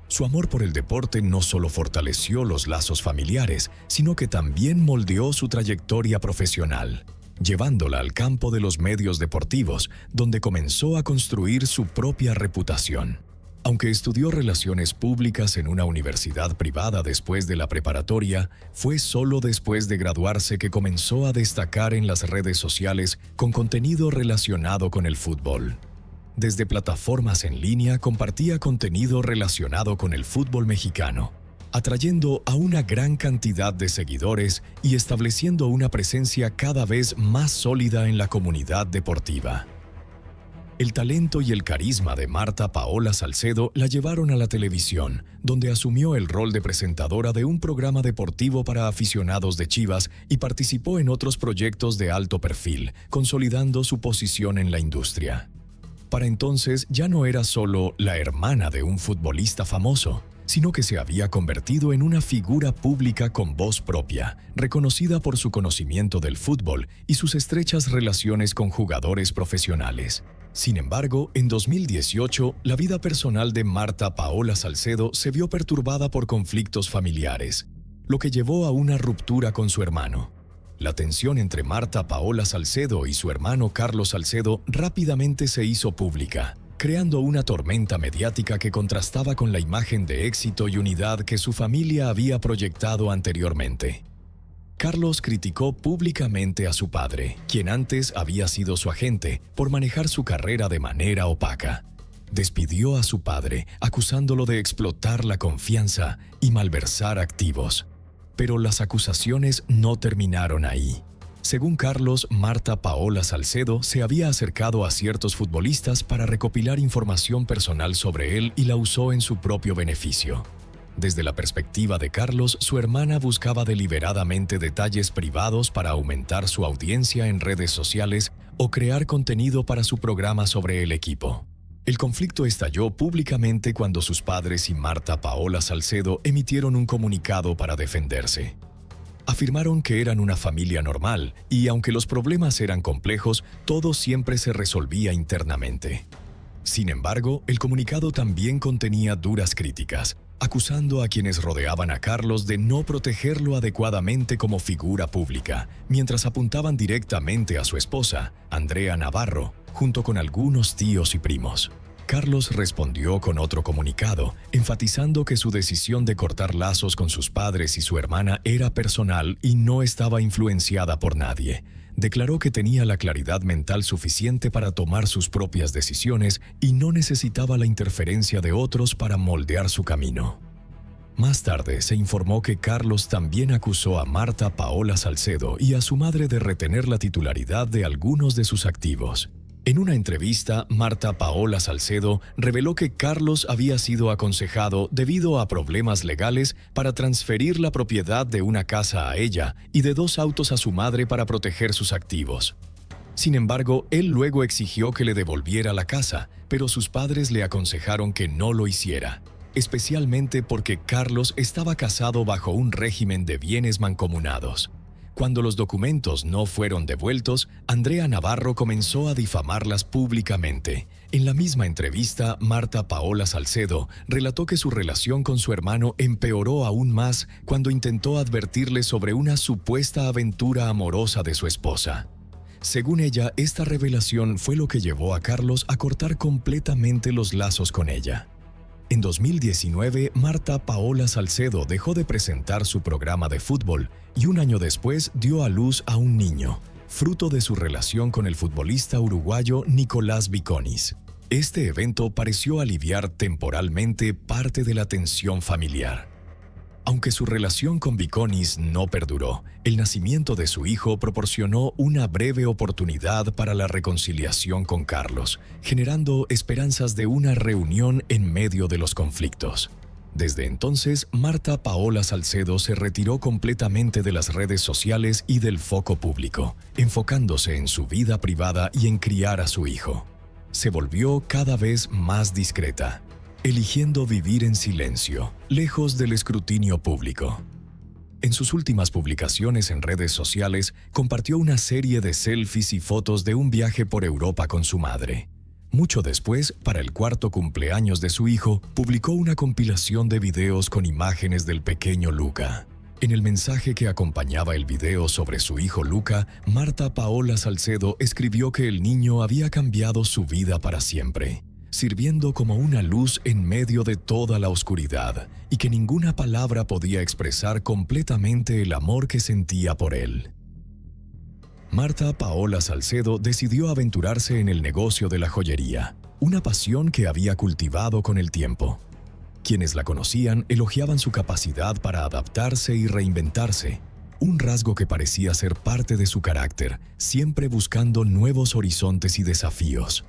Su amor por el deporte no solo fortaleció los lazos familiares, sino que también moldeó su trayectoria profesional, llevándola al campo de los medios deportivos, donde comenzó a construir su propia reputación. Aunque estudió relaciones públicas en una universidad privada después de la preparatoria, fue solo después de graduarse que comenzó a destacar en las redes sociales con contenido relacionado con el fútbol. Desde plataformas en línea compartía contenido relacionado con el fútbol mexicano, atrayendo a una gran cantidad de seguidores y estableciendo una presencia cada vez más sólida en la comunidad deportiva. El talento y el carisma de Marta Paola Salcedo la llevaron a la televisión, donde asumió el rol de presentadora de un programa deportivo para aficionados de Chivas y participó en otros proyectos de alto perfil, consolidando su posición en la industria. Para entonces ya no era solo la hermana de un futbolista famoso, sino que se había convertido en una figura pública con voz propia, reconocida por su conocimiento del fútbol y sus estrechas relaciones con jugadores profesionales. Sin embargo, en 2018, la vida personal de Marta Paola Salcedo se vio perturbada por conflictos familiares, lo que llevó a una ruptura con su hermano. La tensión entre Marta Paola Salcedo y su hermano Carlos Salcedo rápidamente se hizo pública, creando una tormenta mediática que contrastaba con la imagen de éxito y unidad que su familia había proyectado anteriormente. Carlos criticó públicamente a su padre, quien antes había sido su agente, por manejar su carrera de manera opaca. Despidió a su padre, acusándolo de explotar la confianza y malversar activos. Pero las acusaciones no terminaron ahí. Según Carlos, Marta Paola Salcedo se había acercado a ciertos futbolistas para recopilar información personal sobre él y la usó en su propio beneficio. Desde la perspectiva de Carlos, su hermana buscaba deliberadamente detalles privados para aumentar su audiencia en redes sociales o crear contenido para su programa sobre el equipo. El conflicto estalló públicamente cuando sus padres y Marta Paola Salcedo emitieron un comunicado para defenderse. Afirmaron que eran una familia normal y, aunque los problemas eran complejos, todo siempre se resolvía internamente. Sin embargo, el comunicado también contenía duras críticas, acusando a quienes rodeaban a Carlos de no protegerlo adecuadamente como figura pública, mientras apuntaban directamente a su esposa, Andrea Navarro, junto con algunos tíos y primos. Carlos respondió con otro comunicado, enfatizando que su decisión de cortar lazos con sus padres y su hermana era personal y no estaba influenciada por nadie. Declaró que tenía la claridad mental suficiente para tomar sus propias decisiones y no necesitaba la interferencia de otros para moldear su camino. Más tarde se informó que Carlos también acusó a Marta Paola Salcedo y a su madre de retener la titularidad de algunos de sus activos. En una entrevista, Marta Paola Salcedo reveló que Carlos había sido aconsejado debido a problemas legales para transferir la propiedad de una casa a ella y de 2 autos a su madre para proteger sus activos. Sin embargo, él luego exigió que le devolviera la casa, pero sus padres le aconsejaron que no lo hiciera, especialmente porque Carlos estaba casado bajo un régimen de bienes mancomunados. Cuando los documentos no fueron devueltos, Andrea Navarro comenzó a difamarlas públicamente. En la misma entrevista, Marta Paola Salcedo relató que su relación con su hermano empeoró aún más cuando intentó advertirle sobre una supuesta aventura amorosa de su esposa. Según ella, esta revelación fue lo que llevó a Carlos a cortar completamente los lazos con ella. En 2019, Marta Paola Salcedo dejó de presentar su programa de fútbol y un año después dio a luz a un niño, fruto de su relación con el futbolista uruguayo Nicolás Viconis. Este evento pareció aliviar temporalmente parte de la tensión familiar. Aunque su relación con Viconis no perduró, el nacimiento de su hijo proporcionó una breve oportunidad para la reconciliación con Carlos, generando esperanzas de una reunión en medio de los conflictos. Desde entonces, Marta Paola Salcedo se retiró completamente de las redes sociales y del foco público, enfocándose en su vida privada y en criar a su hijo. Se volvió cada vez más discreta, eligiendo vivir en silencio, lejos del escrutinio público. En sus últimas publicaciones en redes sociales, compartió una serie de selfies y fotos de un viaje por Europa con su madre. Mucho después, para el 4º cumpleaños de su hijo, publicó una compilación de videos con imágenes del pequeño Luca. En el mensaje que acompañaba el video sobre su hijo Luca, Marta Paola Salcedo escribió que el niño había cambiado su vida para siempre, sirviendo como una luz en medio de toda la oscuridad, y que ninguna palabra podía expresar completamente el amor que sentía por él. Marta Paola Salcedo decidió aventurarse en el negocio de la joyería, una pasión que había cultivado con el tiempo. Quienes la conocían elogiaban su capacidad para adaptarse y reinventarse, un rasgo que parecía ser parte de su carácter, siempre buscando nuevos horizontes y desafíos.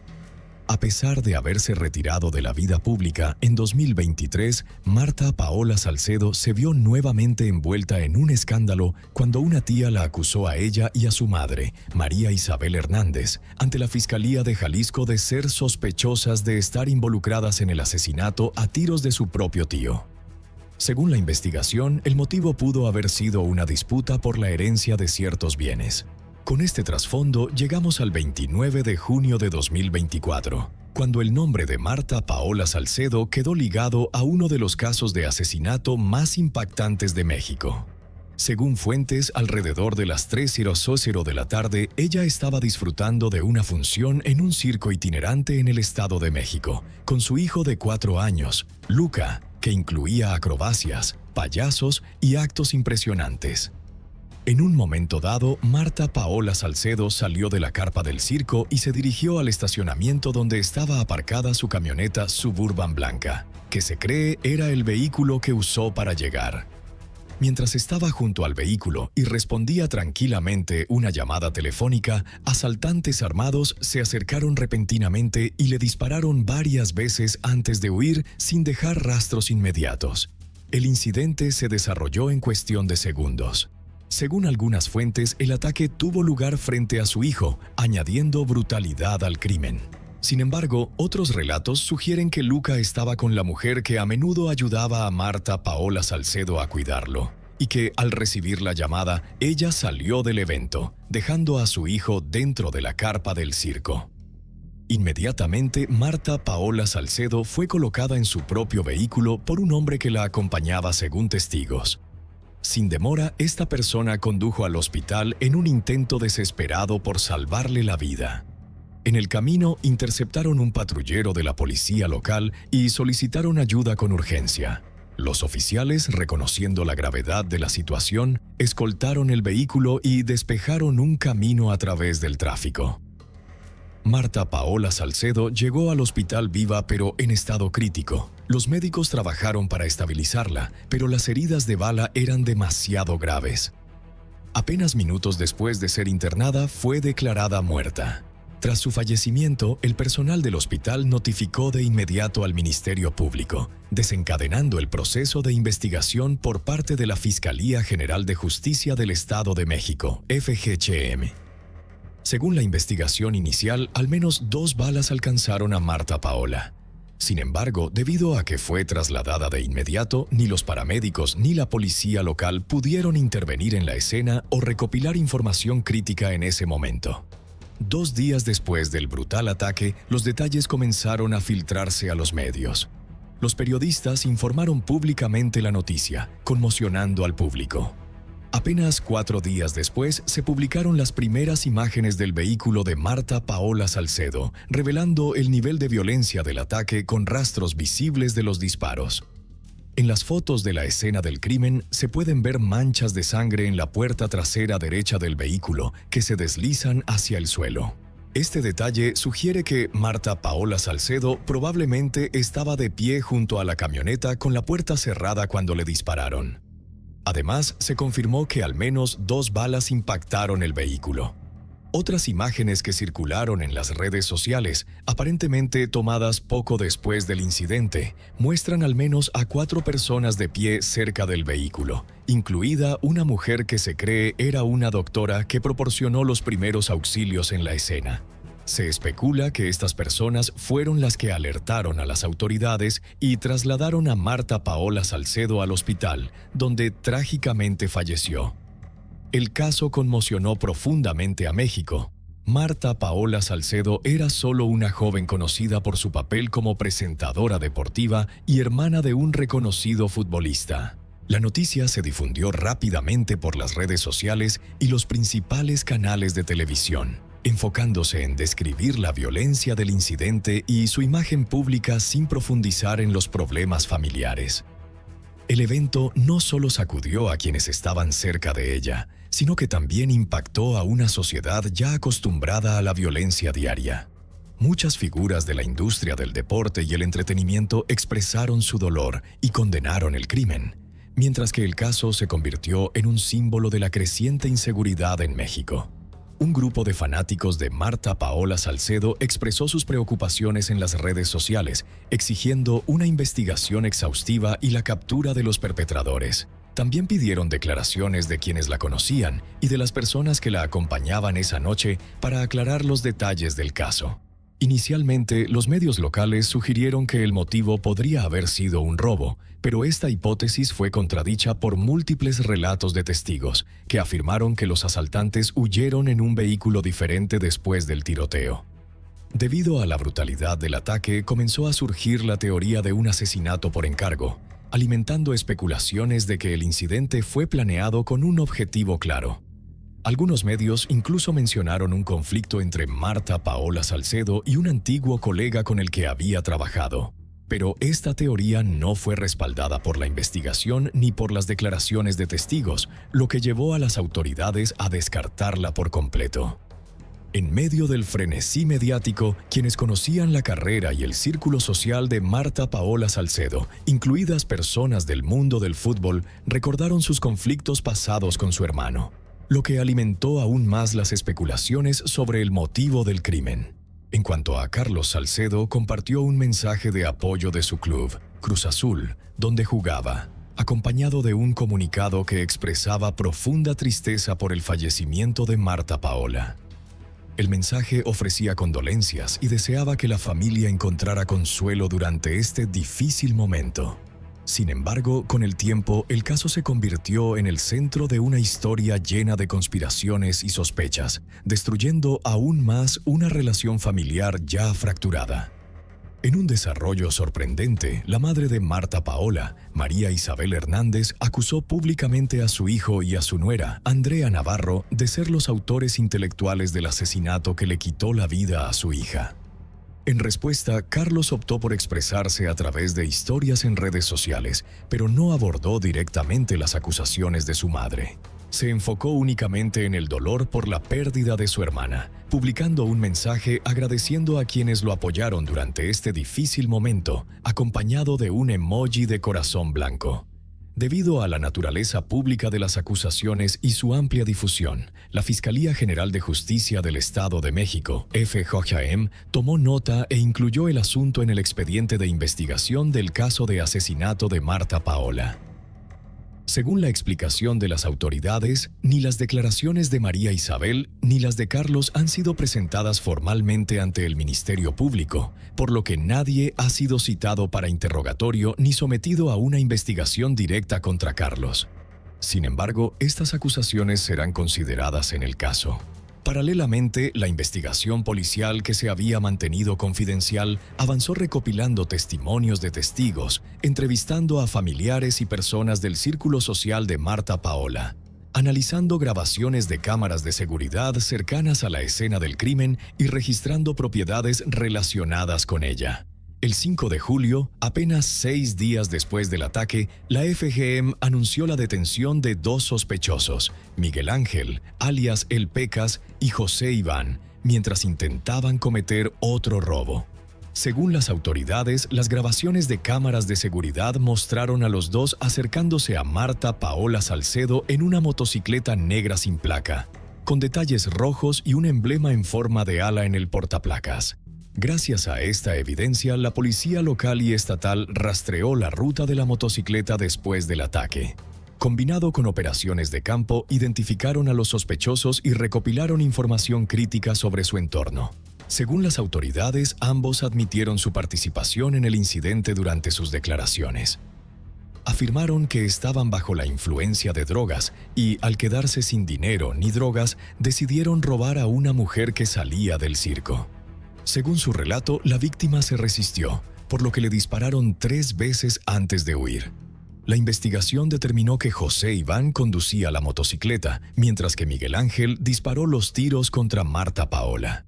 A pesar de haberse retirado de la vida pública, en 2023, Marta Paola Salcedo se vio nuevamente envuelta en un escándalo cuando una tía la acusó a ella y a su madre, María Isabel Hernández, ante la Fiscalía de Jalisco de ser sospechosas de estar involucradas en el asesinato a tiros de su propio tío. Según la investigación, el motivo pudo haber sido una disputa por la herencia de ciertos bienes. Con este trasfondo, llegamos al 29 de junio de 2024, cuando el nombre de Marta Paola Salcedo quedó ligado a uno de los casos de asesinato más impactantes de México. Según fuentes, alrededor de las 3:00 de la tarde, ella estaba disfrutando de una función en un circo itinerante en el Estado de México, con su hijo de 4 años, Luca, que incluía acrobacias, payasos y actos impresionantes. En un momento dado, Marta Paola Salcedo salió de la carpa del circo y se dirigió al estacionamiento donde estaba aparcada su camioneta Suburban blanca, que se cree era el vehículo que usó para llegar. Mientras estaba junto al vehículo y respondía tranquilamente una llamada telefónica, asaltantes armados se acercaron repentinamente y le dispararon varias veces antes de huir sin dejar rastros inmediatos. El incidente se desarrolló en cuestión de segundos. Según algunas fuentes, el ataque tuvo lugar frente a su hijo, añadiendo brutalidad al crimen. Sin embargo, otros relatos sugieren que Luca estaba con la mujer que a menudo ayudaba a Marta Paola Salcedo a cuidarlo, y que, al recibir la llamada, ella salió del evento, dejando a su hijo dentro de la carpa del circo. Inmediatamente, Marta Paola Salcedo fue colocada en su propio vehículo por un hombre que la acompañaba según testigos. Sin demora, esta persona condujo al hospital en un intento desesperado por salvarle la vida. En el camino, interceptaron un patrullero de la policía local y solicitaron ayuda con urgencia. Los oficiales, reconociendo la gravedad de la situación, escoltaron el vehículo y despejaron un camino a través del tráfico. Marta Paola Salcedo llegó al hospital viva pero en estado crítico. Los médicos trabajaron para estabilizarla, pero las heridas de bala eran demasiado graves. Apenas minutos después de ser internada, fue declarada muerta. Tras su fallecimiento, el personal del hospital notificó de inmediato al Ministerio Público, desencadenando el proceso de investigación por parte de la Fiscalía General de Justicia del Estado de México, FGCM. Según la investigación inicial, al menos 2 balas alcanzaron a Marta Paola. Sin embargo, debido a que fue trasladada de inmediato, ni los paramédicos ni la policía local pudieron intervenir en la escena o recopilar información crítica en ese momento. 2 días después del brutal ataque, los detalles comenzaron a filtrarse a los medios. Los periodistas informaron públicamente la noticia, conmocionando al público. Apenas 4 días después, se publicaron las primeras imágenes del vehículo de Marta Paola Salcedo, revelando el nivel de violencia del ataque con rastros visibles de los disparos. En las fotos de la escena del crimen se pueden ver manchas de sangre en la puerta trasera derecha del vehículo que se deslizan hacia el suelo. Este detalle sugiere que Marta Paola Salcedo probablemente estaba de pie junto a la camioneta con la puerta cerrada cuando le dispararon. Además, se confirmó que al menos 2 balas impactaron el vehículo. Otras imágenes que circularon en las redes sociales, aparentemente tomadas poco después del incidente, muestran al menos a 4 personas de pie cerca del vehículo, incluida una mujer que se cree era una doctora que proporcionó los primeros auxilios en la escena. Se especula que estas personas fueron las que alertaron a las autoridades y trasladaron a Marta Paola Salcedo al hospital, donde trágicamente falleció. El caso conmocionó profundamente a México. Marta Paola Salcedo era solo una joven conocida por su papel como presentadora deportiva y hermana de un reconocido futbolista. La noticia se difundió rápidamente por las redes sociales y los principales canales de televisión, enfocándose en describir la violencia del incidente y su imagen pública sin profundizar en los problemas familiares. El evento no solo sacudió a quienes estaban cerca de ella, sino que también impactó a una sociedad ya acostumbrada a la violencia diaria. Muchas figuras de la industria del deporte y el entretenimiento expresaron su dolor y condenaron el crimen, mientras que el caso se convirtió en un símbolo de la creciente inseguridad en México. Un grupo de fanáticos de Marta Paola Salcedo expresó sus preocupaciones en las redes sociales, exigiendo una investigación exhaustiva y la captura de los perpetradores. También pidieron declaraciones de quienes la conocían y de las personas que la acompañaban esa noche para aclarar los detalles del caso. Inicialmente, los medios locales sugirieron que el motivo podría haber sido un robo, pero esta hipótesis fue contradicha por múltiples relatos de testigos, que afirmaron que los asaltantes huyeron en un vehículo diferente después del tiroteo. Debido a la brutalidad del ataque, comenzó a surgir la teoría de un asesinato por encargo, alimentando especulaciones de que el incidente fue planeado con un objetivo claro. Algunos medios incluso mencionaron un conflicto entre Marta Paola Salcedo y un antiguo colega con el que había trabajado. Pero esta teoría no fue respaldada por la investigación ni por las declaraciones de testigos, lo que llevó a las autoridades a descartarla por completo. En medio del frenesí mediático, quienes conocían la carrera y el círculo social de Marta Paola Salcedo, incluidas personas del mundo del fútbol, recordaron sus conflictos pasados con su hermano, lo que alimentó aún más las especulaciones sobre el motivo del crimen. En cuanto a Carlos Salcedo, compartió un mensaje de apoyo de su club, Cruz Azul, donde jugaba, acompañado de un comunicado que expresaba profunda tristeza por el fallecimiento de Marta Paola. El mensaje ofrecía condolencias y deseaba que la familia encontrara consuelo durante este difícil momento. Sin embargo, con el tiempo, el caso se convirtió en el centro de una historia llena de conspiraciones y sospechas, destruyendo aún más una relación familiar ya fracturada. En un desarrollo sorprendente, la madre de Marta Paola, María Isabel Hernández, acusó públicamente a su hijo y a su nuera, Andrea Navarro, de ser los autores intelectuales del asesinato que le quitó la vida a su hija. En respuesta, Carlos optó por expresarse a través de historias en redes sociales, pero no abordó directamente las acusaciones de su madre. Se enfocó únicamente en el dolor por la pérdida de su hermana, publicando un mensaje agradeciendo a quienes lo apoyaron durante este difícil momento, acompañado de un emoji de corazón blanco. Debido a la naturaleza pública de las acusaciones y su amplia difusión, la Fiscalía General de Justicia del Estado de México, FJM, tomó nota e incluyó el asunto en el expediente de investigación del caso de asesinato de Marta Paola. Según la explicación de las autoridades, ni las declaraciones de María Isabel ni las de Carlos han sido presentadas formalmente ante el Ministerio Público, por lo que nadie ha sido citado para interrogatorio ni sometido a una investigación directa contra Carlos. Sin embargo, estas acusaciones serán consideradas en el caso. Paralelamente, la investigación policial que se había mantenido confidencial avanzó recopilando testimonios de testigos, entrevistando a familiares y personas del círculo social de Marta Paola, analizando grabaciones de cámaras de seguridad cercanas a la escena del crimen y registrando propiedades relacionadas con ella. El 5 de julio, apenas 6 días después del ataque, la FGM anunció la detención de 2 sospechosos, Miguel Ángel, alias El Pecas, y José Iván, mientras intentaban cometer otro robo. Según las autoridades, las grabaciones de cámaras de seguridad mostraron a los dos acercándose a Marta Paola Salcedo en una motocicleta negra sin placa, con detalles rojos y un emblema en forma de ala en el portaplacas. Gracias a esta evidencia, la policía local y estatal rastreó la ruta de la motocicleta después del ataque. Combinado con operaciones de campo, identificaron a los sospechosos y recopilaron información crítica sobre su entorno. Según las autoridades, ambos admitieron su participación en el incidente durante sus declaraciones. Afirmaron que estaban bajo la influencia de drogas y, al quedarse sin dinero ni drogas, decidieron robar a una mujer que salía del circo. Según su relato, la víctima se resistió, por lo que le dispararon 3 veces antes de huir. La investigación determinó que José Iván conducía la motocicleta, mientras que Miguel Ángel disparó los tiros contra Marta Paola.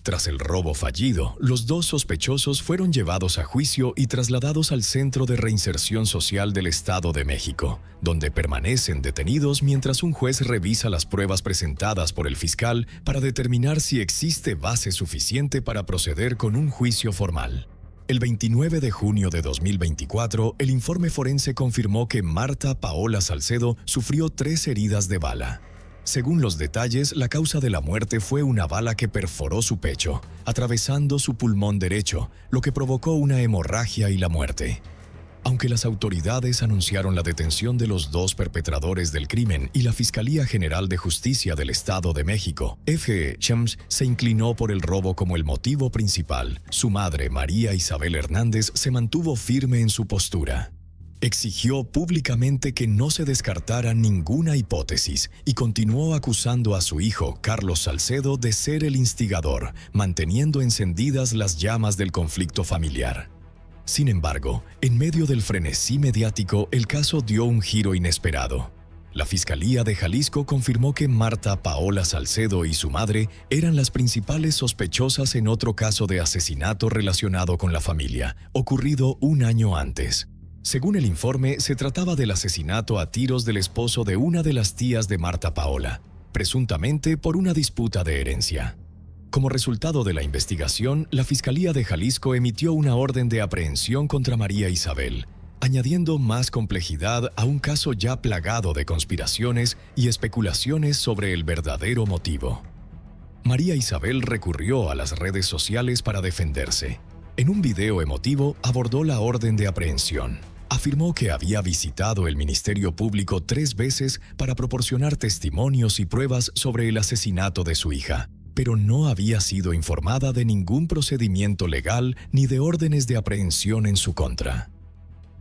Tras el robo fallido, los dos sospechosos fueron llevados a juicio y trasladados al Centro de Reinserción Social del Estado de México, donde permanecen detenidos mientras un juez revisa las pruebas presentadas por el fiscal para determinar si existe base suficiente para proceder con un juicio formal. El 29 de junio de 2024, el informe forense confirmó que Marta Paola Salcedo sufrió 3 heridas de bala. Según los detalles, la causa de la muerte fue una bala que perforó su pecho, atravesando su pulmón derecho, lo que provocó una hemorragia y la muerte. Aunque las autoridades anunciaron la detención de los 2 perpetradores del crimen y la Fiscalía General de Justicia del Estado de México, F.E. Chams, se inclinó por el robo como el motivo principal, su madre, María Isabel Hernández, se mantuvo firme en su postura. Exigió públicamente que no se descartara ninguna hipótesis y continuó acusando a su hijo, Carlos Salcedo, de ser el instigador, manteniendo encendidas las llamas del conflicto familiar. Sin embargo, en medio del frenesí mediático, el caso dio un giro inesperado. La Fiscalía de Jalisco confirmó que Marta Paola Salcedo y su madre eran las principales sospechosas en otro caso de asesinato relacionado con la familia, ocurrido un año antes. Según el informe, se trataba del asesinato a tiros del esposo de una de las tías de Marta Paola, presuntamente por una disputa de herencia. Como resultado de la investigación, la Fiscalía de Jalisco emitió una orden de aprehensión contra María Isabel, añadiendo más complejidad a un caso ya plagado de conspiraciones y especulaciones sobre el verdadero motivo. María Isabel recurrió a las redes sociales para defenderse. En un video emotivo abordó la orden de aprehensión. Afirmó que había visitado el Ministerio Público 3 veces para proporcionar testimonios y pruebas sobre el asesinato de su hija, pero no había sido informada de ningún procedimiento legal ni de órdenes de aprehensión en su contra.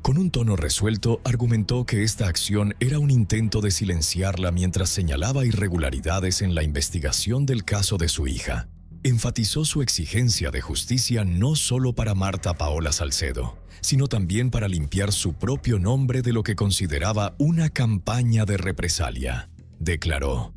Con un tono resuelto, argumentó que esta acción era un intento de silenciarla mientras señalaba irregularidades en la investigación del caso de su hija. Enfatizó su exigencia de justicia no solo para Marta Paola Salcedo, sino también para limpiar su propio nombre de lo que consideraba una campaña de represalia. Declaró: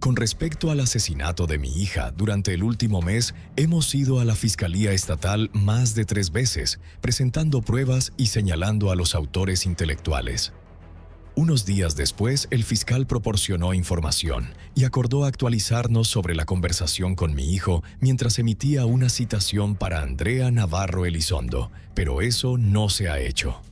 "Con respecto al asesinato de mi hija, durante el último mes hemos ido a la Fiscalía Estatal más de 3 veces, presentando pruebas y señalando a los autores intelectuales. Unos días después, el fiscal proporcionó información y acordó actualizarnos sobre la conversación con mi hijo mientras emitía una citación para Andrea Navarro Elizondo, pero eso no se ha hecho".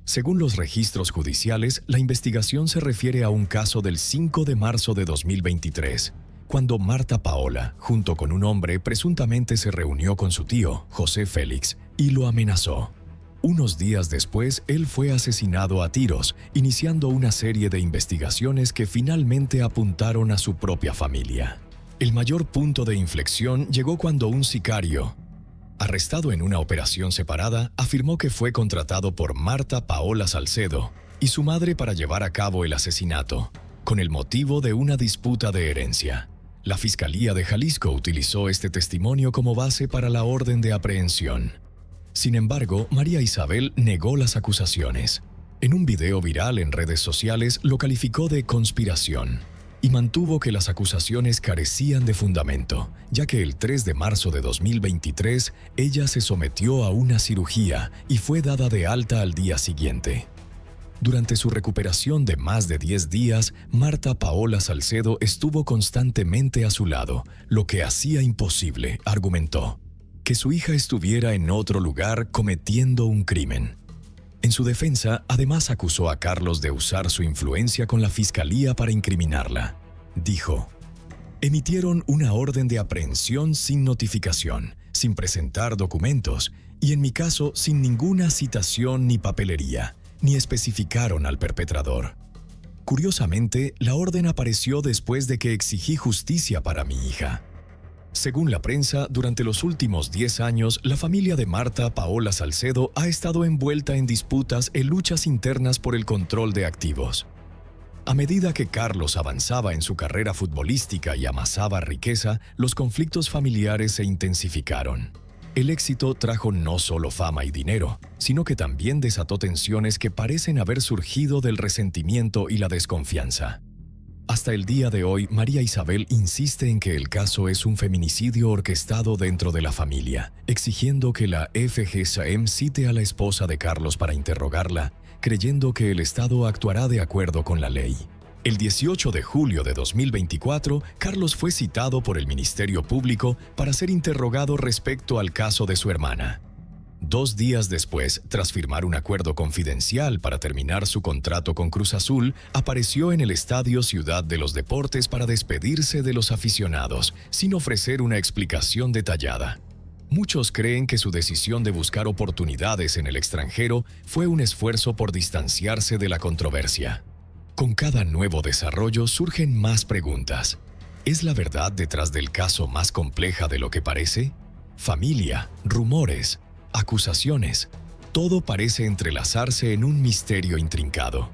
Según los registros judiciales, la investigación se refiere a un caso del 5 de marzo de 2023, cuando Marta Paola, junto con un hombre, presuntamente se reunió con su tío, José Félix, y lo amenazó. Unos días después, él fue asesinado a tiros, iniciando una serie de investigaciones que finalmente apuntaron a su propia familia. El mayor punto de inflexión llegó cuando un sicario, arrestado en una operación separada, afirmó que fue contratado por Marta Paola Salcedo y su madre para llevar a cabo el asesinato, con el motivo de una disputa de herencia. La Fiscalía de Jalisco utilizó este testimonio como base para la orden de aprehensión. Sin embargo, María Isabel negó las acusaciones. En un video viral en redes sociales lo calificó de conspiración y mantuvo que las acusaciones carecían de fundamento, ya que el 3 de marzo de 2023 ella se sometió a una cirugía y fue dada de alta al día siguiente. Durante su recuperación de más de 10 días, Marta Paola Salcedo estuvo constantemente a su lado, lo que hacía imposible, argumentó, que su hija estuviera en otro lugar cometiendo un crimen. En su defensa, además acusó a Carlos de usar su influencia con la fiscalía para incriminarla. Dijo: "Emitieron una orden de aprehensión sin notificación, sin presentar documentos, y en mi caso sin ninguna citación ni papelería, ni especificaron al perpetrador. Curiosamente, la orden apareció después de que exigí justicia para mi hija". Según la prensa, durante los últimos 10 años, la familia de Marta Paola Salcedo ha estado envuelta en disputas y luchas internas por el control de activos. A medida que Carlos avanzaba en su carrera futbolística y amasaba riqueza, los conflictos familiares se intensificaron. El éxito trajo no solo fama y dinero, sino que también desató tensiones que parecen haber surgido del resentimiento y la desconfianza. Hasta el día de hoy, María Isabel insiste en que el caso es un feminicidio orquestado dentro de la familia, exigiendo que la FGSAEM cite a la esposa de Carlos para interrogarla, creyendo que el Estado actuará de acuerdo con la ley. El 18 de julio de 2024, Carlos fue citado por el Ministerio Público para ser interrogado respecto al caso de su hermana. 2 días después, tras firmar un acuerdo confidencial para terminar su contrato con Cruz Azul, apareció en el Estadio Ciudad de los Deportes para despedirse de los aficionados, sin ofrecer una explicación detallada. Muchos creen que su decisión de buscar oportunidades en el extranjero fue un esfuerzo por distanciarse de la controversia. Con cada nuevo desarrollo surgen más preguntas. ¿Es la verdad detrás del caso más compleja de lo que parece? Familia, rumores, acusaciones, todo parece entrelazarse en un misterio intrincado.